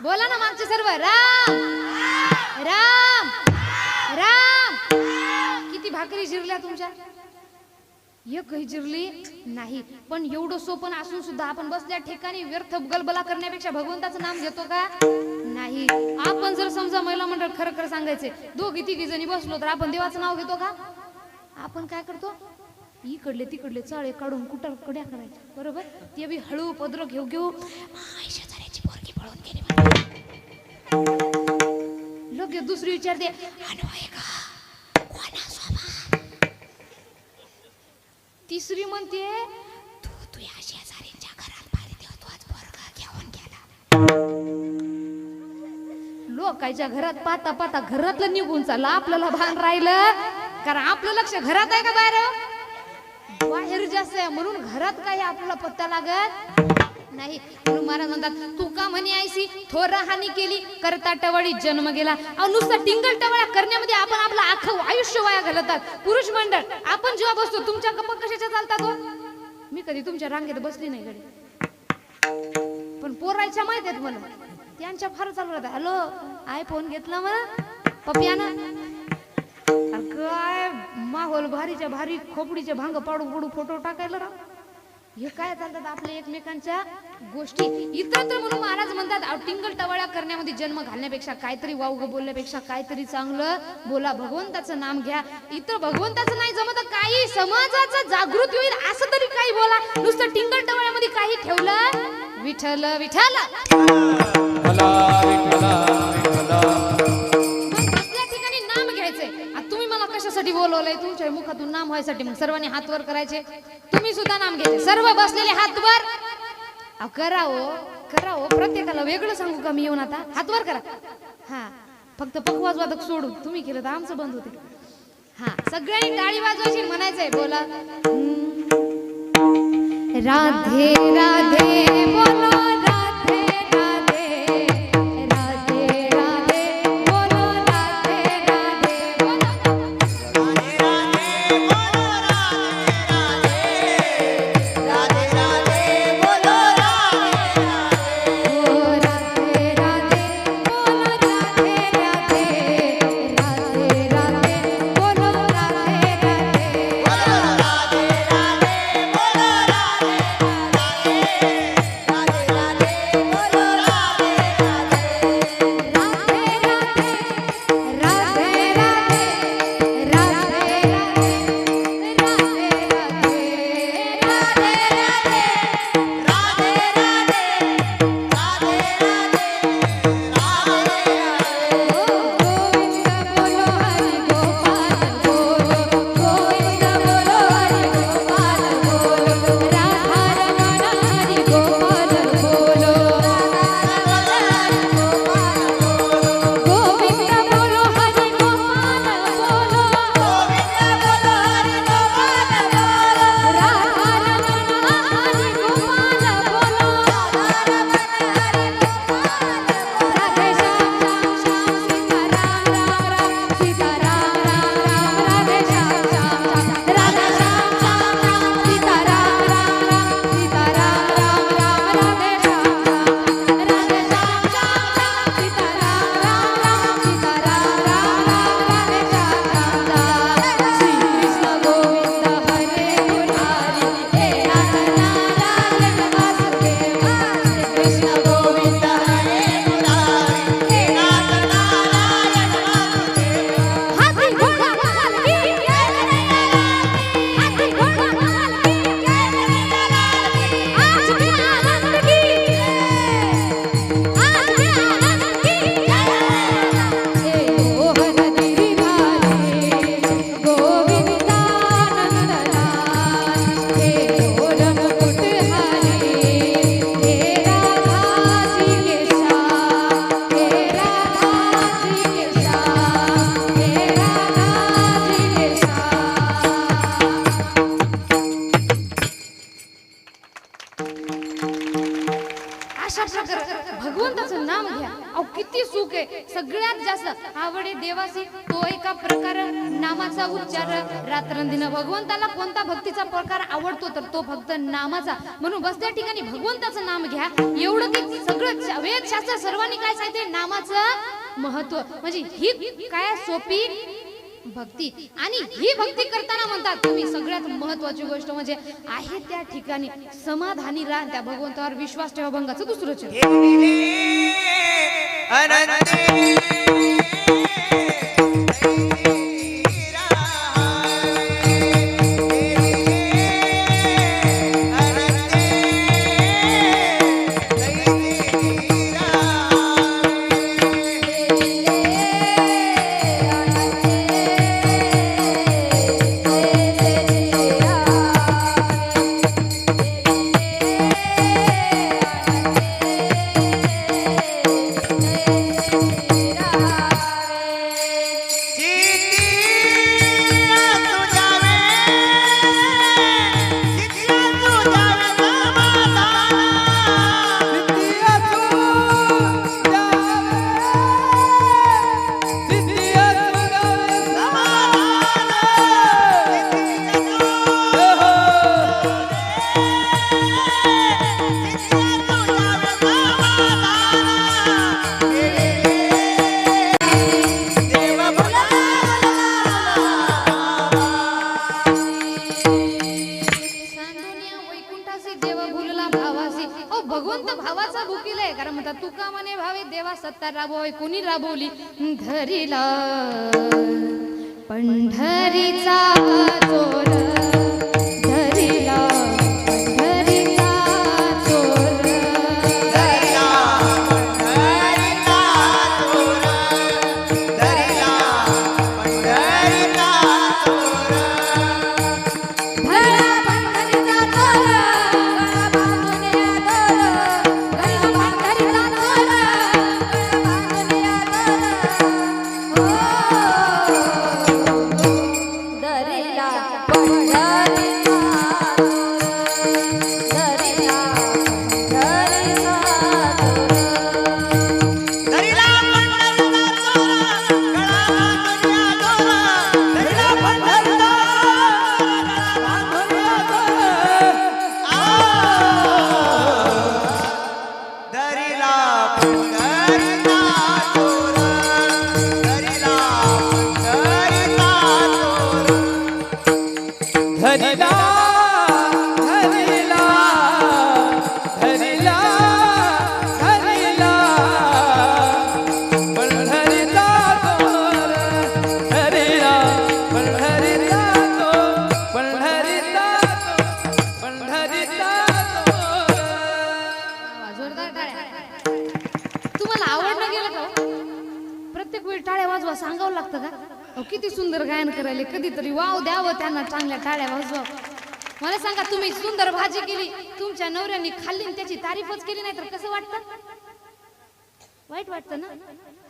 बोला ना मागचे सर्व राम राम राम. किती भाकरी जिरल्या तुमच्या. एकही जिरली नाही. पण एवढं सोपं असून सुद्धा आपण बसल्या ठिकाणी व्यर्थ गलबला करण्यापेक्षा भगवंताचं नाम घेतो का नाही. आपण जर समजा महिला मंडळ खरं खरं सांगायचे दोघी तिघी जणी बसलो तर आपण देवाचं नाव घेतो का. आपण काय करतो इकडले तिकडले चाळे काढून कुठं कड्या करायच्या बरोबर. ते बी हळू पदर घेऊ घेऊ शेजाऱ्याची पोरगी पळून गेली लगेच दुसरी विचारते अनवय का कोणासोबत. तिसरी म्हणते तू तुझ्या शेजारीच्या घरात पाहिली तेव्हा तोच पोरगा घेऊन गेला. लोकांच्या घरात पाता पाता घरातलं निघून चाललं. आपल्याला भान राहिलं कारण आपलं लक्ष घरात आहे का बाहेर. बाहेर जास्त आहे म्हणून घरात काही आपल्याला पत्ता लागत नाही. म्हणून महाराज म्हणतात तू का म्हणे आयसी थोर हानी केली करता टवाळी जन्म गेला. अहो नुसतं टिंगल टवाळ्या करण्यामध्ये आपण आपलं अख्खं आयुष्य वाया घालतात. पुरुष मंडळ आपण जेव्हा बसतो तुमच्या गप्पा कशाच्या चालतात हो. मी कधी तुमच्या रांगेत बसली नाही कडे पण पोरायच्या माहित आहेत मला त्यांच्या फार चालू राहतात. हॅलो आय फोन घेतला मला पप्यानं काय माहोल भारीच्या भारी खोपडीचे भांग पाडू पडू फोटो टाकायला राव. हे काय चालतात आपल्या एकमेकांच्या गोष्टी इतरत्र. म्हणून महाराज म्हणतात टिंगल टवाळ्या करण्यामध्ये जन्म घालण्यापेक्षा काहीतरी वावग बोलण्यापेक्षा काहीतरी चांगलं बोला. भगवंताचं नाम घ्या. इतर भगवंताचं नाही जमत काही समाजाचं जागृत होईल असं तरी काही बोला. नुसतं टिंगल टवाळ्यामध्ये काही ठेवलं विठ्ठल विठ्ठल भला विठ्ठला विठ्ठला कशासाठी बोलवलंय तुमच्या मुखातून नाम व्हायसाठी. मग सर्वांनी हात वर करायचे. तुम्ही सुद्धा नाम घ्यायचे. सर्व बसलेले हात वर करावं करावं. प्रत्येकाला वेगळं सांगू का मी येऊन आता. हात वर करा. हा फक्त पकवाज वादक सोडून तुम्ही केलं तर आमचं बंद होते. हा सगळ्यांनी टाळी वाजवायची म्हणायचंय बोला राधे राधे बोला राधे राधे राधे राधे बोलो राधे राधे बोलो राधे राधे बोलो राधे राधे बोलो राधे राधे राधे राधे बोलो राधे राधे राधे राधे बोलो राधे राधे आवडे देवासी तो एका प्रकार नामाचा उच्चार रात्रंदिन भगवंताला कोणता भक्तीचा प्रकार आवडतो तर तो फक्त नामाचा म्हणून बस त्या ठिकाणी भगवंताचं नाम घ्या एवढं की सगळं वेदशास्त्र सर्वांनी काय सांगितले नामाचं महत्व म्हणजे ही काय सोपी भक्ती आणि ही भक्ती करताना म्हणतात तुम्ही सगळ्यात महत्वाची गोष्ट म्हणजे आहे त्या ठिकाणी समाधानी राहा त्या भगवंतावर विश्वास ठेवा भंगाचं दुसरं चरण भगवंत भावाचा भुकीलाय कारण म्हणतात तुका म्हणे भावे देवा सत्ता राबवाय कोणी राबवली धरीला पंढरीचा चोर धरीला पंढरीचा चोर धरिला पंढरीचा चोर धरिला पंढरीचा चोर धरा पंढरीचा चोर गळा बांधून या दोर गळा पंढरीचा चोर गळा बांधून या दोर दरिला पंढरीचा दरिला पंढरीचा धरिला पंढरीचा चोर गळा बांधून या दोर धरिला पंढरीचा गळा बांधून या दोर धरिला पंढरीचा चोर धरिला पंढरीचा चोर धरिला धरिला धरिला धरिला पंढरीचा चोर धरिला पंढरीचा चोर पंढरीचा चोर पंढरीचा चोर जोरदार टाळ्या तुम्हाला आवडलं गेलं का हो? प्रत्येक वेळी टाळ्या वाजवा सांगावं लागतं का अहो, किती सुंदर गायन करायले कधीतरी वाव द्यावं त्यांना चांगल्या टाळ्या वाजवा मला सांगा तुम्ही सुंदर भाजी केली तुमच्या नवऱ्याने खाल्ली आणि त्याची तारीफच केली नाही तर कसं वाटतं वाईट वाटतं ना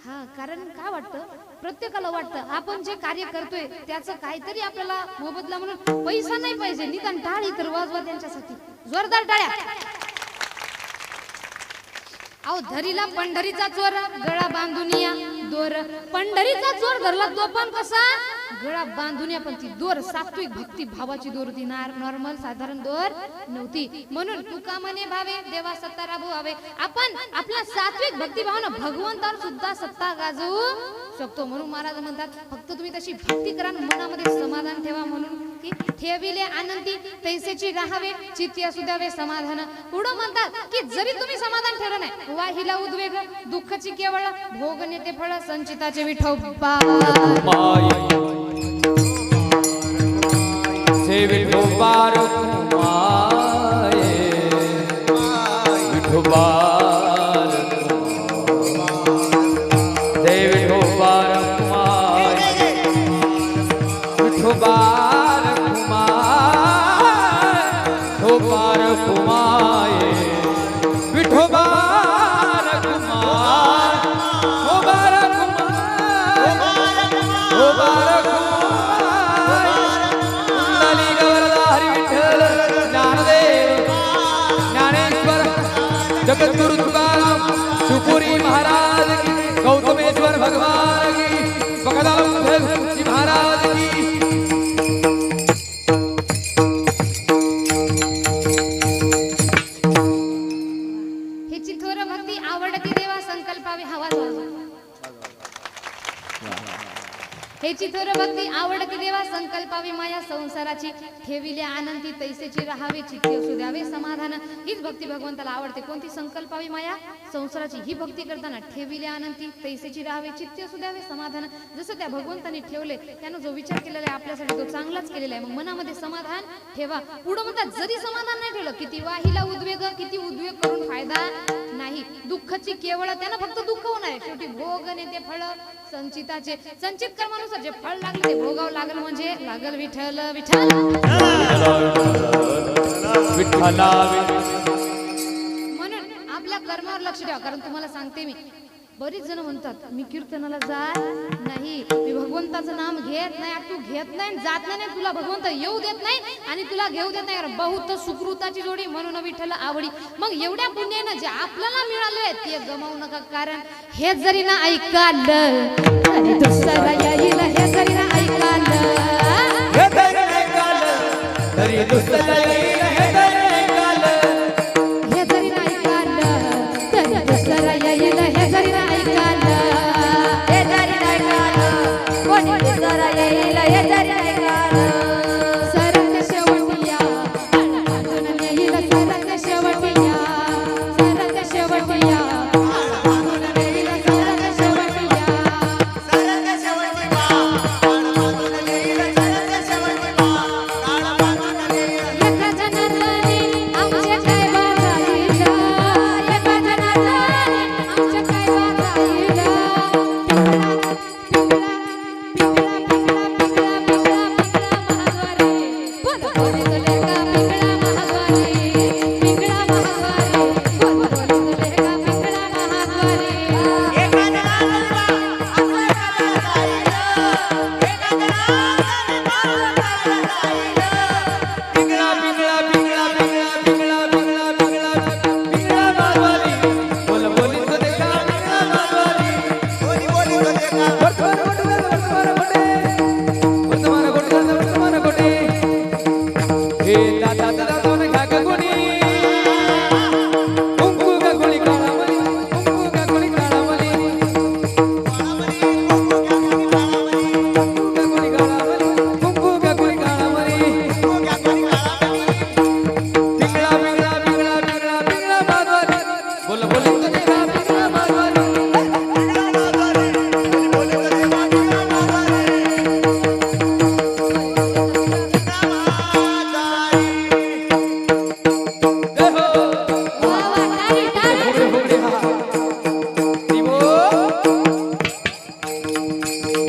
हा कारण काय वाटतं प्रत्येकाला वाटतं आपण जे कार्य करतोय त्याचं काहीतरी आपल्याला मोबदला म्हणून पैसा नाही पाहिजे निदान टाळी तर वाजवा त्यांच्यासाठी जोरदार टाळ्या अहो धरीला पंढरीचा चोर गळा बांधून या दोर पंढरीचा चोर धरला तो पण कसा गळा बांधून या पण ती दोर सात्विक भक्ती भावाची दोर होती नॉर्मल साधारण दोर नव्हती म्हणून तुका म्हणे भावे देवा सत्ता राबवावे आपण आपल्या सात्विक भक्ती भावानं भगवंतावर सुद्धा सत्ता गाजवू शकतो म्हणून महाराज म्हणतात फक्त तुम्ही तशी भक्ती करा मनामध्ये समाधान ठेवा म्हणून की ठेविले आनंदी तैसेची राहावे चित्ती असू द्यावे समाधान पुढं म्हणतात की जरी तुम्ही समाधान ठेवलं नाही वाहिला उद्वेग दुःखाची केवळ भोग नेते फळ संचिताचे विठोबा से विठोबार माये विठोबार से विठोबार माये विठोबार विठोबार कुमाये विठोबार कुमार विठोबार कुमार विठोबार कुमार कुंडली गवरदा हरी विठ्ठल हेची थोर भक्ती आवडती देवा संकल्पावी माया संसाराची ठेविले आनंदी तैसेची राहावे चित्ते असू द्यावे समाधान हीच भक्ती भगवंताला आवडते कोणती संकल्पावी माया संसाराची ही भक्ती करताना ठेविले आनंदी तैसेची राहावे चित्ते असू द्यावे समाधान जसं त्या भगवंताने ठेवले त्यानं जो विचार केलेला आहे आपल्यासाठी तो चांगलाच केलेला आहे मग मनामध्ये समाधान ठेवा पुढं म्हणतात जरी समाधान नाही ठेवलं किती वाहिला उद्वेग किती उद्वेग करून फायदा नाही दुःखाची केवळ त्यानं फक्त दुःख होणार आहे शेवटी भोग नेते फळ संचिताचे संचित कर्मानुसार जे फळ लागले ते भोगावं लागल म्हणजे लागल विठ्ठल विठ्ठल विठ्ठला म्हणून आपल्या कर्मावर लक्ष ठेवा कारण तुम्हाला सांगते मी बरीच जण म्हणतात मी कीर्तनाला जात नाही मी भगवंताचं नाम घेत नाही तू घेत नाही जात नाही तुला भगवंत येऊ देत नाही आणि तुला घेऊ देत नाही कारण बहुत सुकृताची जोडी म्हणून विठ्ठल आवडी मग एवढ्या पुण्यानं जे आपल्याला मिळालंय ते गमावू नका कारण हे जरी ना ऐकालं तरी दुसरा येईल हे जरी ना ऐकालं हे तरी ऐकालं तरी दुसरं येईल हे तरी ऐकालं हे जरी ना ऐकालं तरी दुसरा येईल हे जरी ना ऐकालं हे जरी नाही कालं, कोणी दुसरा येईल हे जरी नाही कालं. सरक शेवटिया बांधून नेईल सरक शेवटिया सरक शेवटिया बांधून नेईल सरक शेवटिया सरक शेवटी बा काळ बांधून नेईल सरक शेवटी बा काळ बांधून नेईल एका जनार्दनी आमचे काय वागाईल एका जनार्दनी आमचे काय वागाईल एका जनार्दनी बा असं करायला जाईल एका जनार्दनी बा पिंगळा पिंगळा पिंगळा पिंगळा पिंगळा पिंगळा मारवाली बोल बोली तो देखा पिंगळा मारवाली बोली बोली तो देखा वर्तमान गोटे हे दादा दादा ने घागा गोडी कुंकू का गोळी काळावली कुंकू का गोळी काळावली कुंकू का गोळी काळावली पिंगळा पिंगळा पिंगळा पिंगळा पिंगळा मारवाली बोल बोली तो देखा पिंगळा मारवाली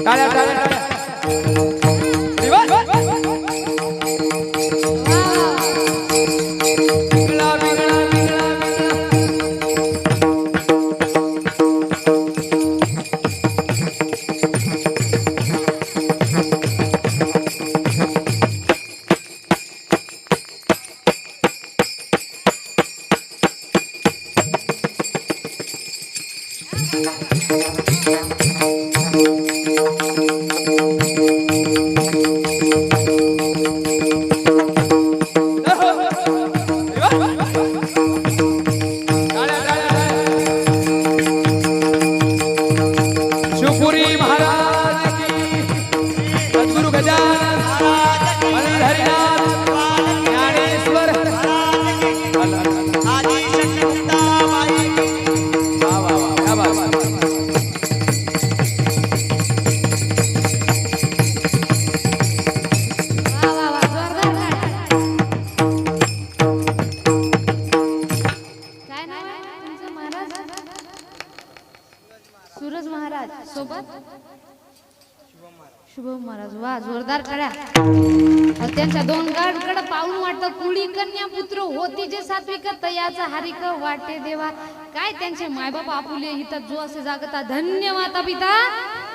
टाळ्या टाळ्या टाळ्या पिंगळा पिंगळा पिंगळा पिंगळा शिवपुरी महाराज की सद्गुरु गजानन हरिनाथ ज्ञानेश्वर आदि शक्ती मुक्ताबाई वाह वाह वाह क्या बात है काय नाव आहे तुमचं महाराज सूरज महाराज सोबत शुभम महाराज वा जोरदार टाळ्या त्यांच्या दोन गाडकडे पाहून वाटतं कुळी कन्या पुत्र होती जे सात्विक तयाचा हारिक वाटे देवा काय त्यांचे मायबाप आपुले इथं जो असे जागता धन्यवाद पिता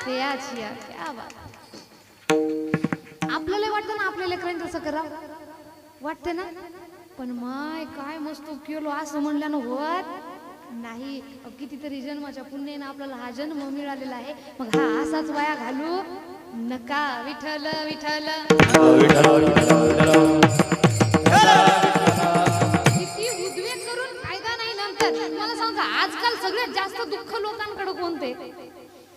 ते याची या क्या बात आपल्याला वाटतं ना आपल्या लेकरांनी तसं करावं वाटते ना पण माय काय मस्त केलो असं म्हणल्यानं होत नाही कितीतरी जन्माच्या पुण्याने आपल्याला हा जन्म मिळालेला आहे मग हा असाच वाया घालू नका विठ्ठल विठ्ठल किती उद्वेग करून फायदा नाही नंतर मला सांगा आजकाल सगळ्यात जास्त दुःख लोकांकडे कोणते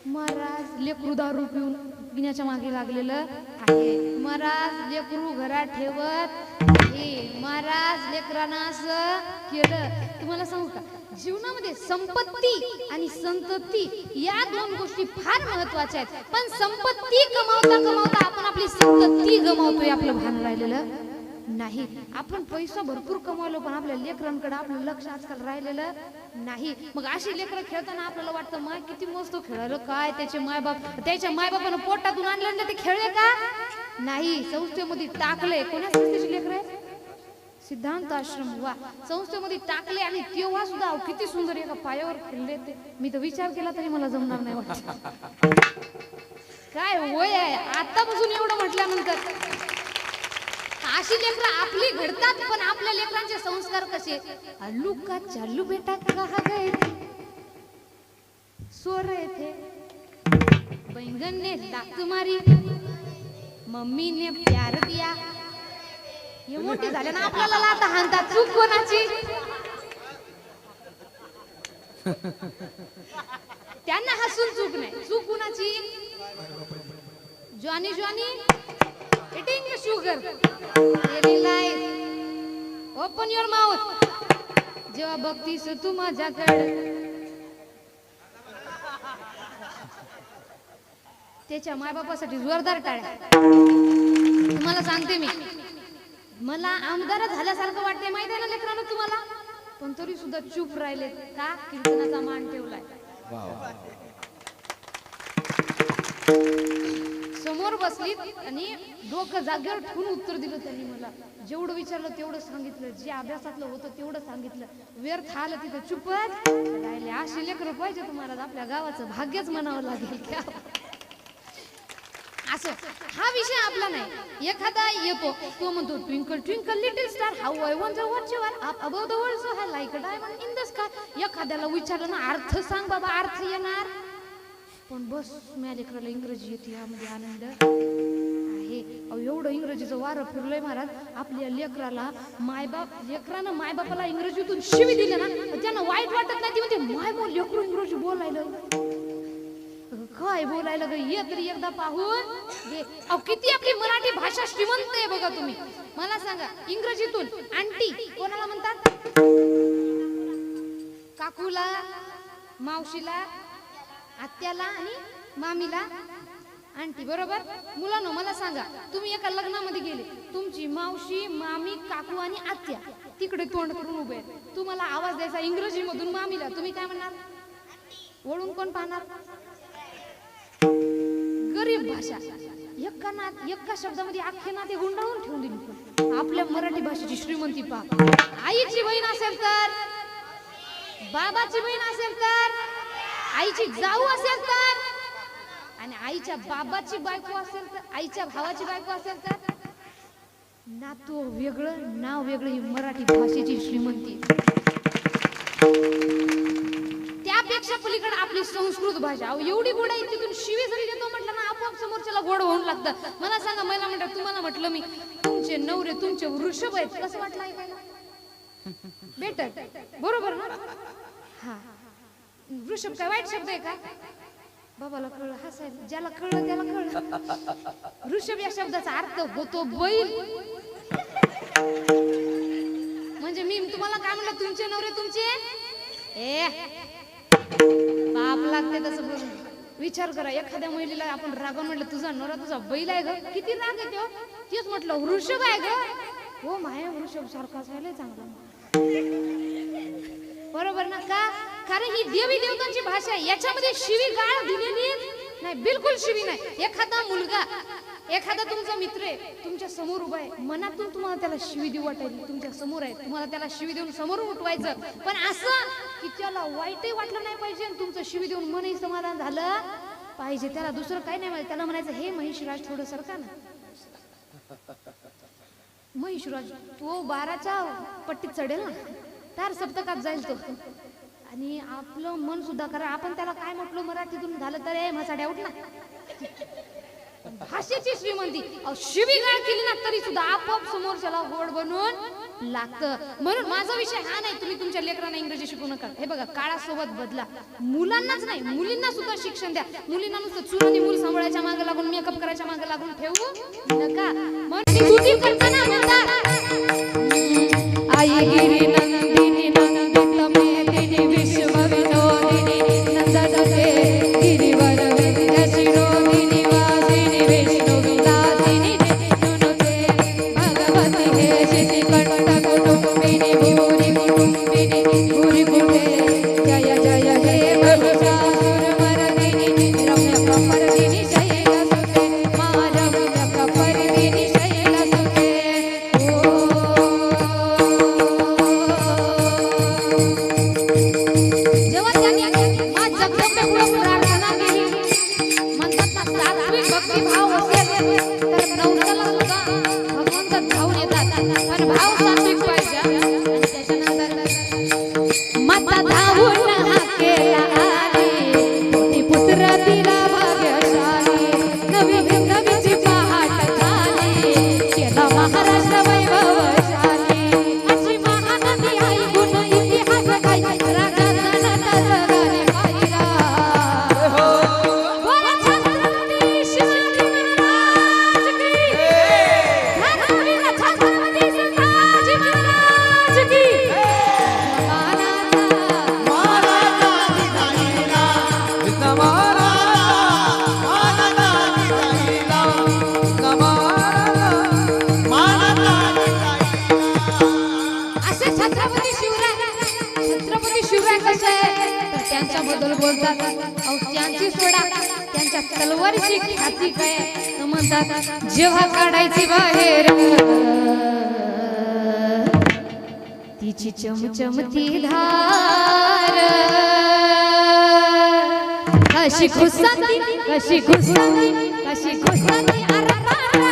महाराज लेकरू दारू पिऊन पिण्याच्या मागे लागलेलं आहे. महाराज लेकरू घरात ठेवत आहे. महाराज लेकरांना असं केलं. तुम्हाला सांगू का, जीवनामध्ये संपत्ती आणि संतती या दोन गोष्टी फार महत्वाच्या आहेत. पण संपत्ती कमावता कमावता आपण आपली संतती गमावतोय, आपलं भान राहिलेलं नाही. आपण पैसा भरपूर कमावलो पण आपल्या लेकरांकडे आपलं लक्ष आजकाल राहिलेलं नाही. मग अशी लेकरं खेळताना आपल्याला वाटतं माय किती मस्त खेळायला, काय त्याचे मायबापानं पोटातून आणलं ना ते खेळले का नाही, संस्थेमध्ये टाकले. कोणा संस्थेची लेकर आहे? सिद्धांत आश्रम. वा, संस्थेमध्ये टाकले आणि तेव्हा सुद्धा किती सुंदर एका पायावर खेळले ते. मी तर विचार केला तरी मला जमणार नाही वाटत. काय वय आहे आतापासून एवढं म्हटल्यानंतर. अशी लेकरं आपली घडतात पण आपल्या लेकरांचे संस्कार कसे? अल्लू का चालू बेटा कहा गए सो रहे थे, बैंगन ने लात मारी, मम्मी ने प्यार दिया. हे मोठे झाले ना आपल्याला लाता हाणतात. चूक कोणाची? त्यांना हसून चूक नाही. चूक कोणाची? Johnny Johnny eating sugar. Open your mouth. जेव्हा बघतीस तू माझ्याकडे, त्याच्या मायबापासाठी जोरदार टाळ्या. तुम्हाला सांगते मी, मला आमदार झाल्यासारखं वाटतंय माहिती आहे ना लेकरांना तुम्हाला, पण तरी सुद्धा चूप राहिले का? कीर्तनाचा मान ठेवलाय. समोर बसलीत आणि डोकं जागेवर ठेवून उत्तर दिलं त्यांनी. मला जेवढं विचारलं तेवढं सांगितलं, जे अभ्यासातलं होतं तेवढं सांगितलं. व्यर्थ आलं तिथं चुपच राहिले. अशी लेकरं पाहिजे तुम्हाला, आपल्या गावाचं भाग्यच म्हणावं लागेल. असं हा विषय आपला नाही. एखादा येतो तो म्हणतो twinkle twinkle little star how I wonder what you are up above the world so high like a diamond in the sky. एखाद्याला विचारलं ना अर्थ सांग बाबा, अर्थ येणार. पण बस माझ्या लेकराला इंग्रजी येते, यामध्ये आनंद आहे. एवढं इंग्रजीचं वारं फिरलंय महाराज. आपल्या लेकराला लेकरानं मायबापाला इंग्रजीतून शिवी दिले ना त्यांना वाईट वाटत नाही. ती म्हणते माय बोल लेकरू इंग्रजी बोलायला काय बोलायला ग, ये तरी एकदा पाहून दे. किती आपली मराठी भाषा श्रीमंत आहे बघा तुम्ही. मला सांगा, इंग्रजीतून आंटी कोणाला म्हणतात? काकूला, मावशीला, आत्याला आणि मामीला आंटी, बरोबर? मुलांनो मला सांगा, तुम्ही एका लग्नामध्ये गेले, तुमची मावशी, मामी, काकू आणि आत्या तिकडे तोंड करून उभे आहेत. तुम्हाला आवाज द्यायचा इंग्रजी मधून मामीला, तुम्ही काय म्हणणार? वळून कोण पाहणार? गरीब भाषा. एका शब्दामध्ये अख्खे नाते गुंडाळून ठेवून दिली. आपल्या मराठी भाषेची श्रीमंती पहा. आईची बहीण असेल तर, बाबाची बहीण असेल तर, आईची जाऊ असेल तर, आणि आईच्या बाबाची बायको असेल तर, आईच्या भावाची बायको असेल तर, नातू वेगळं नाव वेगळं. ही मराठी भाषेची श्रीमंती. त्यापेक्षा पलीकडे आपली संस्कृत भाषा एवढी गोड आहे, तिथून शिवी जरी देतो म्हटलं ना आपोआप समोरच्याला गोड होऊन लागतं. मला सांगा, मला म्हणतात तुम्हाला म्हटलं मी तुमचे नवरे तुमचे वृषभ आहेत, कसं वाटलं ऐकायला? बेटर, बरोबर ना? हा, वृषभ काय वाईट शब्द आहे का? बाबाला कळलं, हसायला ज्याला कळलं त्याला कळलं. वृषभ या शब्दाचा अर्थ होतो बैल. म्हणजे मी तुम्हाला काय म्हणलं, तुमचे नवरे तुमचे पाप लागते तसं बोलून. विचार करा, एखाद्या महिलेला आपण रागावून म्हटलं तुझा नवरा तुझा बैल आहे ग, किती राग येतो. तेच म्हटलं वृषभ आहे ग, हो माया वृषभ सारखा असायला चांगला. बरोबर ना? का? कारण ही देवी देवतांची भाषा आहे. याच्यामध्ये शिवी गाळ दिलेली नाही, बिलकुल शिवी नाही. एखादा मुलगा, एखादा तुमचा मित्र आहे, तुमच्या समोर उभा आहे, मनातून तुम्हाला त्याला शिवी देऊ वाटायची, तुमच्या समोर आहे, तुम्हाला त्याला शिवी देऊन समोरून उठवायचं, पण असं की त्याला वाईटही वाटलं नाही पाहिजे आणि तुमचं शिवी देऊन मनही समाधान झालं पाहिजे. त्याला दुसरं काही नाही माहिती. त्याला म्हणायचं, हे महिषराज थोडं सरका ना. महिषराज तो 12च्या पट्टीत चढेल ना, तार सप्तकात जाईल तो. आणि आपलं मन सुद्धा करा. आपण त्याला काय म्हटलं मराठीतून झालं तर, ए म्हसाड्या उठ ना. भाषेची श्रीमंती. शिवीगाळ केली ना तरी सुद्धा आपोआप समोरच्याला गोड बनवून लागतं. म्हणून माझा विषय हा नाही, तुम्ही तुमच्या लेकरांना इंग्रजी शिकवू नका. हे बघा, काळासोबत बदला. मुलांनाच नाही, मुलींना सुद्धा शिक्षण द्या. मुलींना नुसतं चूल आणि मूल सांभाळायच्या मागे लागून, मेकअप करायच्या मागे लागून ठेवू नका. म्हणून स्तुती करताना म्हणतात, आई गिरी नंदिनी नंदित मेदिनी विश्व विनोदिनी नंदनते गिरिवर विद्याशिरोदिनी वासिनी विष्णु विलासिनी नुनुते भगवती हे शिति कंठ कुटुंबिनी भूरि कुटुंबिनी भूरि कुटे जय जय हे महिषासुर मर्दिनी रम्य प्रपर्दिनी शैलसुते मा रम्य प्रपर्दिनी शैलसुते जेव्हा त्यांनी मा जगदंबेपुढे प्रार्थना केली, म्हणतात ना, सात्विक भक्तिभाव असेल तर नवसाला सुद्धा भगवंत धावून येतात. पण भाव सात्विक पाहिजे. आणि त्याच्यानंतर माता धावून हाकेला आली, कोटी पुत्र तिला भाग्यशाली, नवी नवीची पहाट झाली, केला महाराष्ट्र वैभवशाली. अशी महानदी ऐकून इतिहास काही राजाचा नाता जगाने पाहिला. बोला छत्रपती शिवाजी महाराज की, धर्मवीर छत्रपती संभाजी महाराज की. असे छत्रपती शिवराय कसे आहे तर त्यांच्याबद्दल बोलतात, अहो त्यांची सोडा, त्यांच्या तलवारीची ख्याती काय तर म्हणतात, जेव्हा काढायची बाहेर तिची चमचमती धार, कशी खुसाती कशी खुसाती कशी खुसाती अरबारा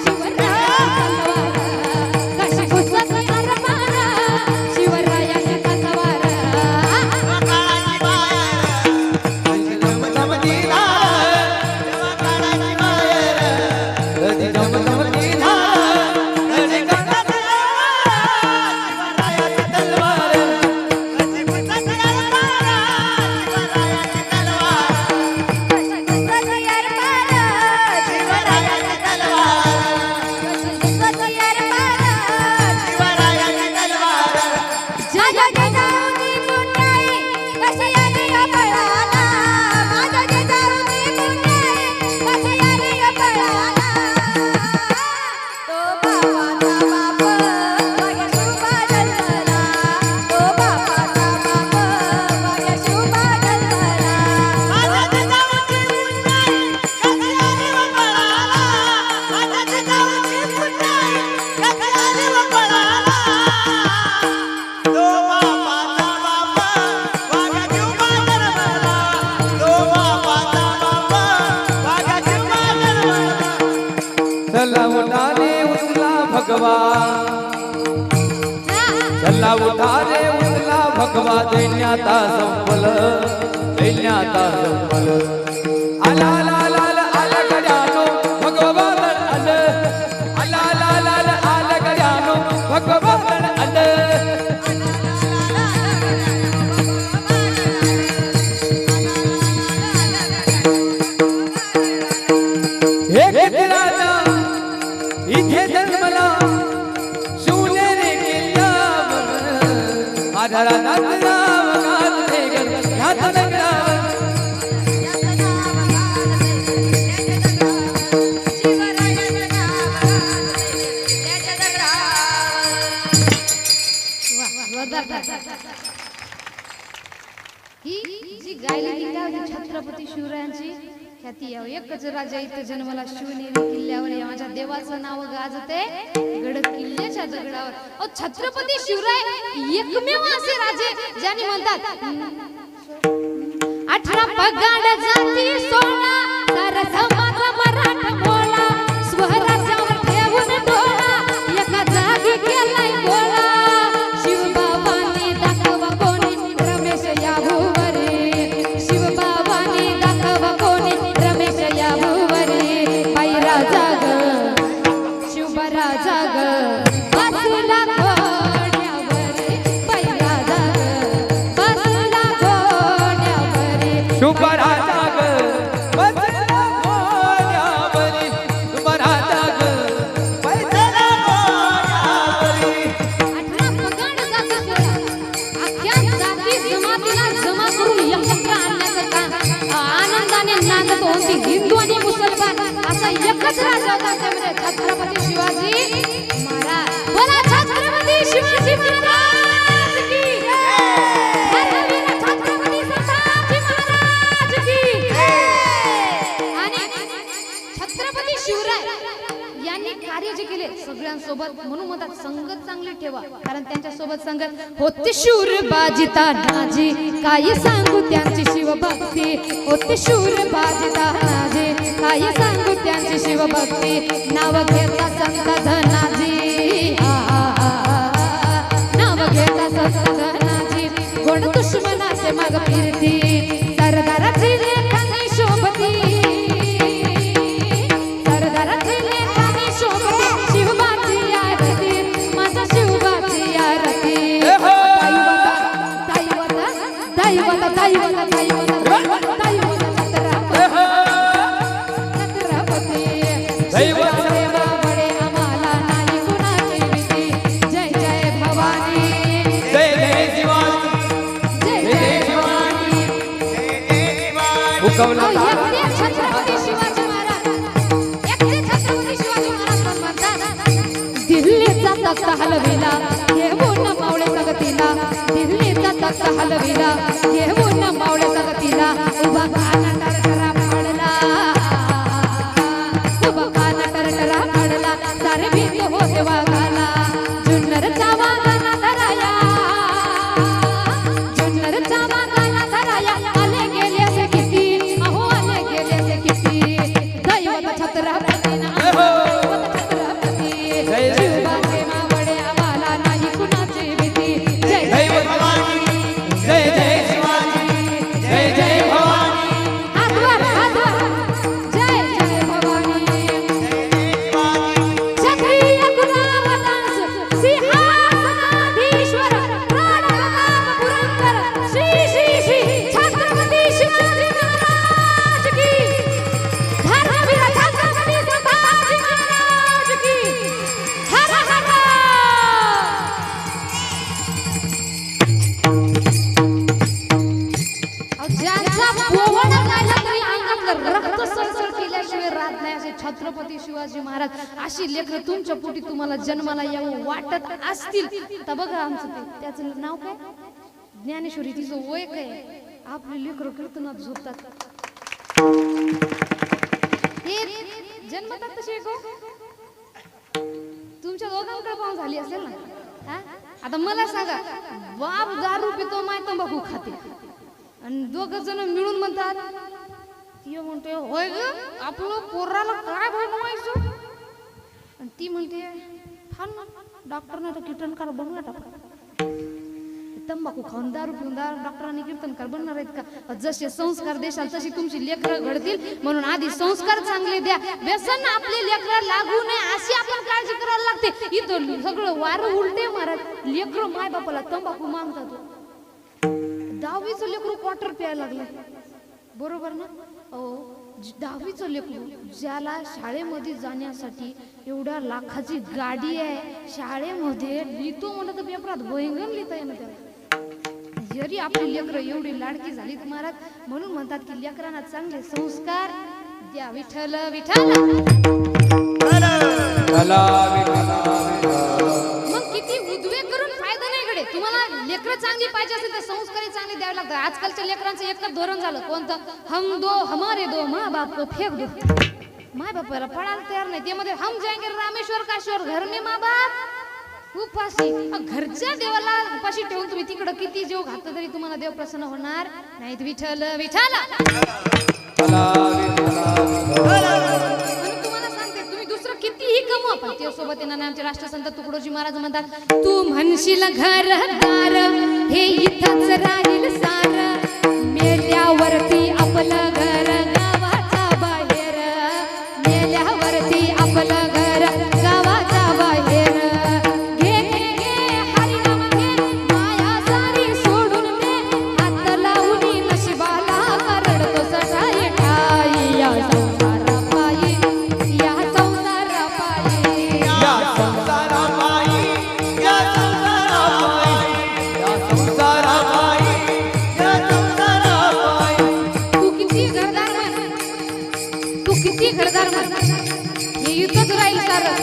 शिवराया, कशी खुसाती अरबारा शिवरायाची तलवार. चला उठा रे उठला भगवा, चला उठा रे उठला भगवा, दैन्याता संपल, दैन्याता संपल. आला आला आला आला आला गड्यानो भगवा आलं, आला आला आला आला आला गड्यानो भगवा आलं. हे राजा इथे जन्मला, शिवनेरी किल्ल्यावर, आढळनाथ राम घालते ह्यात नगरावर. ही जी गायली ती काय होती, छत्रपती शिवरायांची ख्याती आहे. एकच राजा इथे जन्मला, शिवनेरी किल्ल्यावर, या माझ्या देवाचं नाव गाजते गड किल्ल्याच्या दगडावर. अहो छत्रपती शिवराय एकमेव असे राजे ज्यांनी म्हणतात, 18 पगाड जाती 16 तर समाज मराठा बोला, स्वराज्यावर ठेवून डोळा, एका जागी केलाय गोळा. शिवबाबांनी दाखवा कोणी रमेश या भुवरी, शिवबाबांनी दाखवा कोणी रमेश या भुवरी. बाईरा जाग शिवबरा जाग वाचला एकच राजा होता ते म्हणजे छत्रपती शिवाजी महाराज. बोला छत्रपती शिवाजी महाराज की धर्मवीर छत्रपती संभाजी महाराज की. आणि छत्रपती शिवराय यांनी कार्य जे केले सगळ्यांसोबत, म्हणून म्हणतात संगत चांगली ठेवा, कारण त्यांच्या सोबत संगत होते शूर बाजिता नाजी, काही सांगू त्यांची शिवभक्ती. होते शूर बाजिता नाजी, काही सांगू त्यांची शिवभक्ती. नाव घेता संत धनाजी, नाव घेता संत धनाजी, कोण दुश्मनाचे मग फिरती. सरदाराची लेखानी शोभती, सरदाराची लेखानी शोभती, शिवबाची आरती, माझा शिवबाची आरती. दैवत दैवत दैवत दैवत दैवत दैवत छत्रपती शिवराय बाबडे आम्हाला नाही कुणाची भीती. जय जय भवानी, जय जय शिवाजी, जय जय भवानी. हुकवला अहो, तारा. एकटे छत्रपती शिवाजी महाराज, एकटे छत्रपती शिवाजी महाराज पण म्हणतात, दिल्लीचा तख्त हलविला घेऊन मावळे सगतीला. दिल्लीचा तख्त हलविला घेऊन मावळे सगतीला. उभा काना टरटरा पाडला, उभा काना टरटरा पाडला, सारे भीत होते वाघाला. जुन्नरचा वाघाला धराया, जुन्नरचा वाघाला धराया. आले गेले असे किती, अहो आले गेले असे किती. दैवत छत्रपती ना, दैवत छत्रपती, शिवबाचे मावळे आम्हाला नाही कुणाची भीती. जय जय भवानी, जय जय शिवाजी, जय जय भवानी. हातवर हातवर, जय जय भवानी. क्षत्रिय कुलावतांस, सिंहासनाधीश्वर, प्राणप्रताप पुरंदर, श्री श्री श्री छत्रपती शिवाजी महाराज की. धर्मवीर छत्रपती संभाजी महाराज की. हर हर. ज्यांचा पोवाडा गायला तरी अंगातलं रक्त सळसळ केल्याशिवाय राहत नाही असे छत्रपती शिवाजी महाराज. अशी लेकरं तुमच्या पोटी तुम्हाला जन्माला यावं वाटत असतील तर बघा आमचं ते, त्याचं नाव काय, ज्ञानेश्वरी. तिचं वय काय, आपली लेकरं कीर्तनात झोपतात. हे जन्मतात तशी एक तुमच्या दोघांकडे पाहून झाली असेल ना. हा? आता मला सांगा, बाप दारू पितो, माय तंबाखू खाते, आणि दोघ जण मिळून म्हणतात, ती म्हणते होय ग आपलं पोराला काय बनवायचं, आणि ती म्हणते खान डॉक्टरने तर कीर्तनकार बनवला टाकला. तंबाखू खाऊन दारू पिऊन डॉक्टरांनी कीर्तनकार बनणार आहेत का. जसे संस्कार देशाल तशी तुमची लेकरं घडतील, म्हणून आधी संस्कार चांगले द्या. व्यसन आपले लेकरं लागू नये अशी आपण काळजी करायला लागते. इथं सगळं वारं उलटे मारत लेकरं माय बापाला तंबाखू मागतात. 10वीचं लेकरू क्वार्टर प्यायला लागलं, बरोबर ना. 10वीचं लेकरू ज्याला शाळेमध्ये जाण्यासाठी एवढ्या लाखाची गाडी आहे, शाळेमध्ये लिहितो म्हणलं तर पेपरात भयंकर लिहिता येणं त्याला. जरी आपली लेकरं एवढी लाडकी झाली महाराज, म्हणून म्हणतात की लेकरांना चांगले संस्कार द्या. विठ्ठल विठ्ठल. मग किती उद्वेग करून फायदा नाही गडे. तुम्हाला लेकरं चांगली पाहिजे असेल तर संस्कार चांगले द्यावे लागतात. आजकालच्या लेकरांचं एकच धोरण झालं, कोणतं, हम दो हमारे दो माँ बाप को फेक दो. माय बापाला पडायला तयार नाही. ते मध्ये हम जाएंगे रामेश्वर काश्वर, घर में माँ बाप उपाशी. घरच्या देवाला उपाशी ठेवून तुम्ही तिकडं किती जीव घातलं तरी तुम्हाला देव प्रसन्न होणार नाही. विठ्ठल विठ्ठल. तुम्हाला सांगते, तुम्ही दुसरं कितीही कमवा पण त्या सोबत येणार. आमचे राष्ट्रसंत तुकडोजी महाराज म्हणतात, तू म्हणशील घरदार हे इथंच राहील सार, मेल्यावरती आपलं घर गावाचा बाहेर, मेल्यावरती आपलं घर गावाचा बाहेर. घे घे घे हरिनाम घे, माया सारी सोडून दे, हात लावून नशिबाला रडतो सटाई ठाई. या संसारापायी, या संसारापायी, या संसारापायी, या संसारापायी, या संसारापायी, या हे इथंच राहील सारं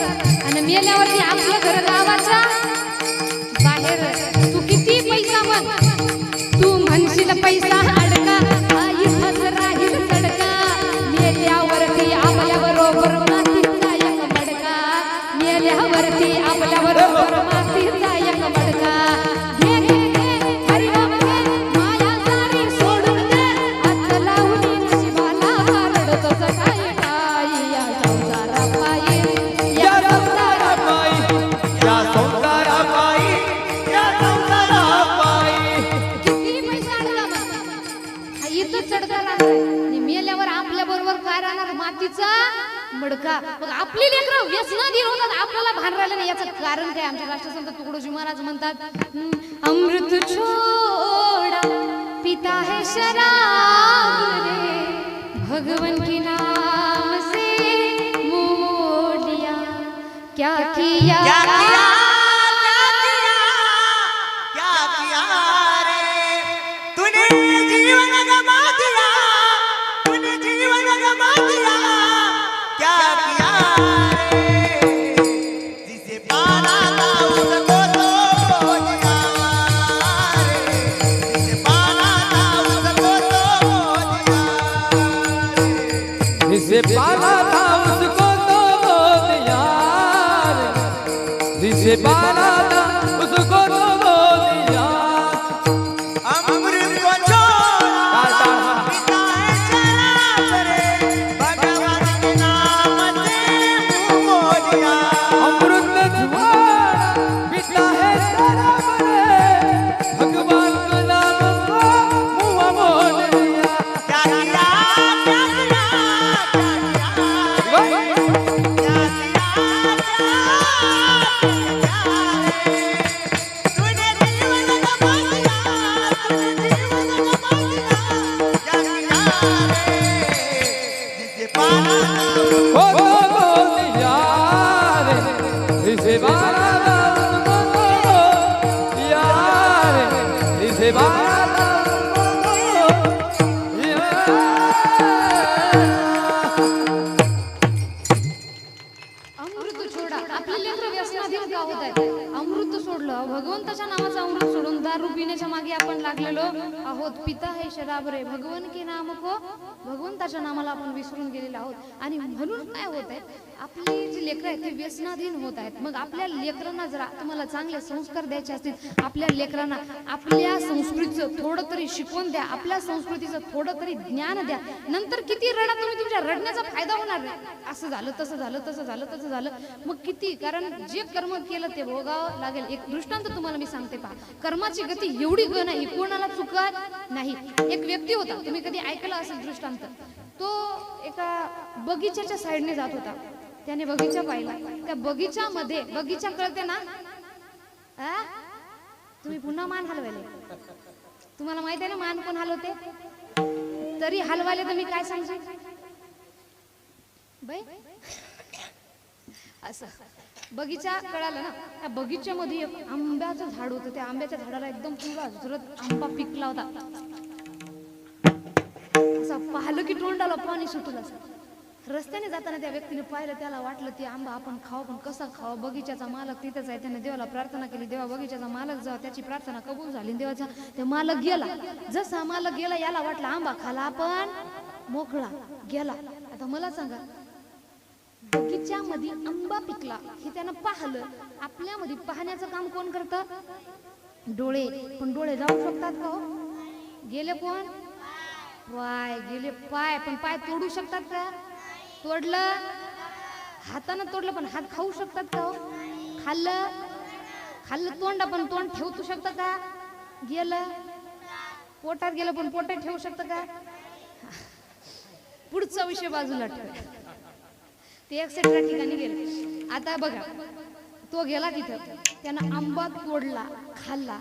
आणि मेल्यावरती आपलं घर गावाचा बाहेर. तू किती पैसा म्हण, तू म्हणशील पैसा अडका, इथंच राहील सडका. मेल्यावरती आपल्या बरोबर मातीचा एक मडका, मेल्यावरती आपल्या बरोबर मातीचा एक मडका. घे घे घे हरिओम घे, माया सारी सोडून दे, हात लावून नशिबाला रडतोस काय काय. या संसारापायी, या संसारापायी, या संसारापायी, या संसारापायी. किती पैसा अडला मग? हा इथंच चढका राहणार आणि मेल्यावर आपल्या बरोबर काय राहणार? मातीचा मडका. मग आपली लेकरं व्यसनाधीन होतात, आपल्याला भान राहिलं नाही. याचं कारण काय? आमचे राष्ट्रसंत तुकडोजी महाराज म्हणतात, अमृत छोड़ा पिता है शराब रे, भगवन के नाम से मुंह मोड़ लिया. क्या किया क्या किया, क्या किया रे तूने, जीवन गमा दिया, तूने जीवन गमा दिया. क्या किया रे, जिसे पाना था उसको तो दिया रे, जिसे पाना था उसको तो दिया रे. जिसे पाला था उसको तो दिया रे, जिसे पाला था उसको तो दिया. अमृत को छोड़ा पिता है शराब रे, भगवान के नाम से मुंह मोड़ लिया. अमृत छोड़ा पिता है शराब रे, भगवान का नाम को मुंह मोड़ लिया. क्या किया, क्या किया, क्या किया, क्या किया, तूने जीवन गमा दिया, तूने जीवन गमा दिया. क्या किया रे, जिसे पाना ओ तो दिया रे, जिसे पाला था उसको तो दिया रे, जिसे पाला था उसको तो दिया. अमृत सोडा. आपली लेकरं व्यसनाधीन का होत आहेत? अमृत सोडलं, भगवंताच्या नावाचं अमृत सोडून दारू पिण्याच्या मागे आपण लागलेलो आहोत. पिता हे शराब रे, भगवन के नाम को, भगवंताच्या नामाला आपण विसरून गेलेलो आहोत. आणि म्हणून काय होत आहे, आपली जी लेकरं आहेत ते व्यसनाधीन होत आहेत. मग आपल्या लेकरांना जर तुम्हाला चांगले संस्कार द्यायचे असतील, आपल्या लेकरांना आपल्या संस्कृतीचं थोडं तरी शिकवून द्या, आपल्या संस्कृतीचं थोडं तरी ज्ञान द्या. नंतर किती रडा तुम्ही, तुमच्या रडण्याचा फायदा होणार नाही. असं झालं, तसं झालं, तसं झालं, तसं झालं, मग किती. कारण जे कर्म केलं ते भोगावं लागेल. एक दृष्टांत तुम्हाला मी सांगते पहा. कर्माची गती एवढी ग नाही, कोणाला चुकत नाही. एक व्यक्ती होता, तुम्ही कधी ऐकलं असेल दृष्टांत. तो एका बगीच्याच्या साईडने जात होता. त्याने बगीचा पाहिला. त्या बगीच्यामध्ये, बगीचा कळते ना? तुम्ही पुन्हा मान हलवायले. तुम्हाला माहित आहे ना मान कोण हलवते? तरी हलवायले तर मी काय सांगते बाई. असं बगीचा कळाला ना. त्या बगीच्यामध्ये एक आंब्याचं झाड होतं. त्या आंब्याच्या झाडाला एकदम पुरा जोरात आंबा पिकला होता. असं पाहिलं की तोंडाला पाणी सुटलं. असं रस्त्याने जाताना त्या व्यक्तीने पाहिलं, त्याला वाटलं ते आंबा आपण खाऊ, पण कसा खावा. बगीच्याचा मालक तिथेच आहे. त्याने देवाला प्रार्थना केली, देवा बगीच्याचा मालक जावा. त्याची प्रार्थना कबूल झाली. देवाचा ते मालक गेला. जसा मालक गेला, याला वाटलं आंबा खाला आपण, मोकळा गेला. आता मला सांगा, बगीच्यामध्ये आंबा पिकला हे त्यानं पाहिलं. आपल्यामध्ये पाहण्याचं काम कोण करतं? डोळे. पण डोळे जाऊ शकतात का हो? गेले कोण? पाय गेले. पाय, पण पाय तोडू शकतात का? तोडलं, हातानं तोडलं, पण हात खाऊ शकतात का हो? खाल्लं, खाल्लं तोंड, पण तोंड ठेवू शकतं का? गेलं, पोटात गेलं, पण पोटात ठेवू शकतं का? पुढचा विषय बाजूला ठेव. ते एक्सेट्रा ठिकाणी गेले. आता बघा, तो गेला तिथं, त्यानं आंबा तोडला, खाल्ला,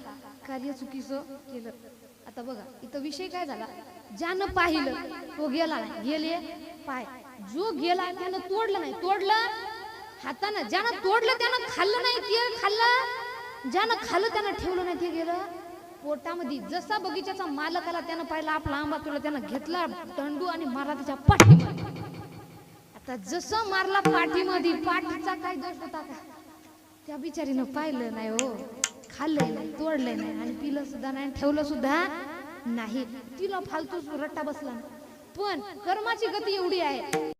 कार्य चुकीचं केलं. आता बघा इथं विषय काय झाला? ज्यानं पाहिलं तो गेला नाही, गेले पाय. जो गेला त्यानं तोडलं नाही, तोडलं हातानं. ज्यानं तोडलं त्यानं खाल्लं नाही, ते खाल्लं. ज्यानं खाल्लं त्यानं ठेवलं नाही, ते गेलं पोटामध्ये. जसा बगीच्याचा मालक आला, त्यानं पाहिला आपला आंबा तोडला, त्यानं घेतला दंडू आणि मारला त्याच्या पाठीवर. आता जसं मारला पाठीमध्ये पाठीचा काय दोष होता का त्या बिचारीनं पाहिलं नाही हो खाल्लंय नाही तोडलंय नाही आणि पिलं सुद्धा नाही ठेवलं सुद्धा नाही तिला फालतू रट्टा बसला पण कर्माची गती एवढी आहे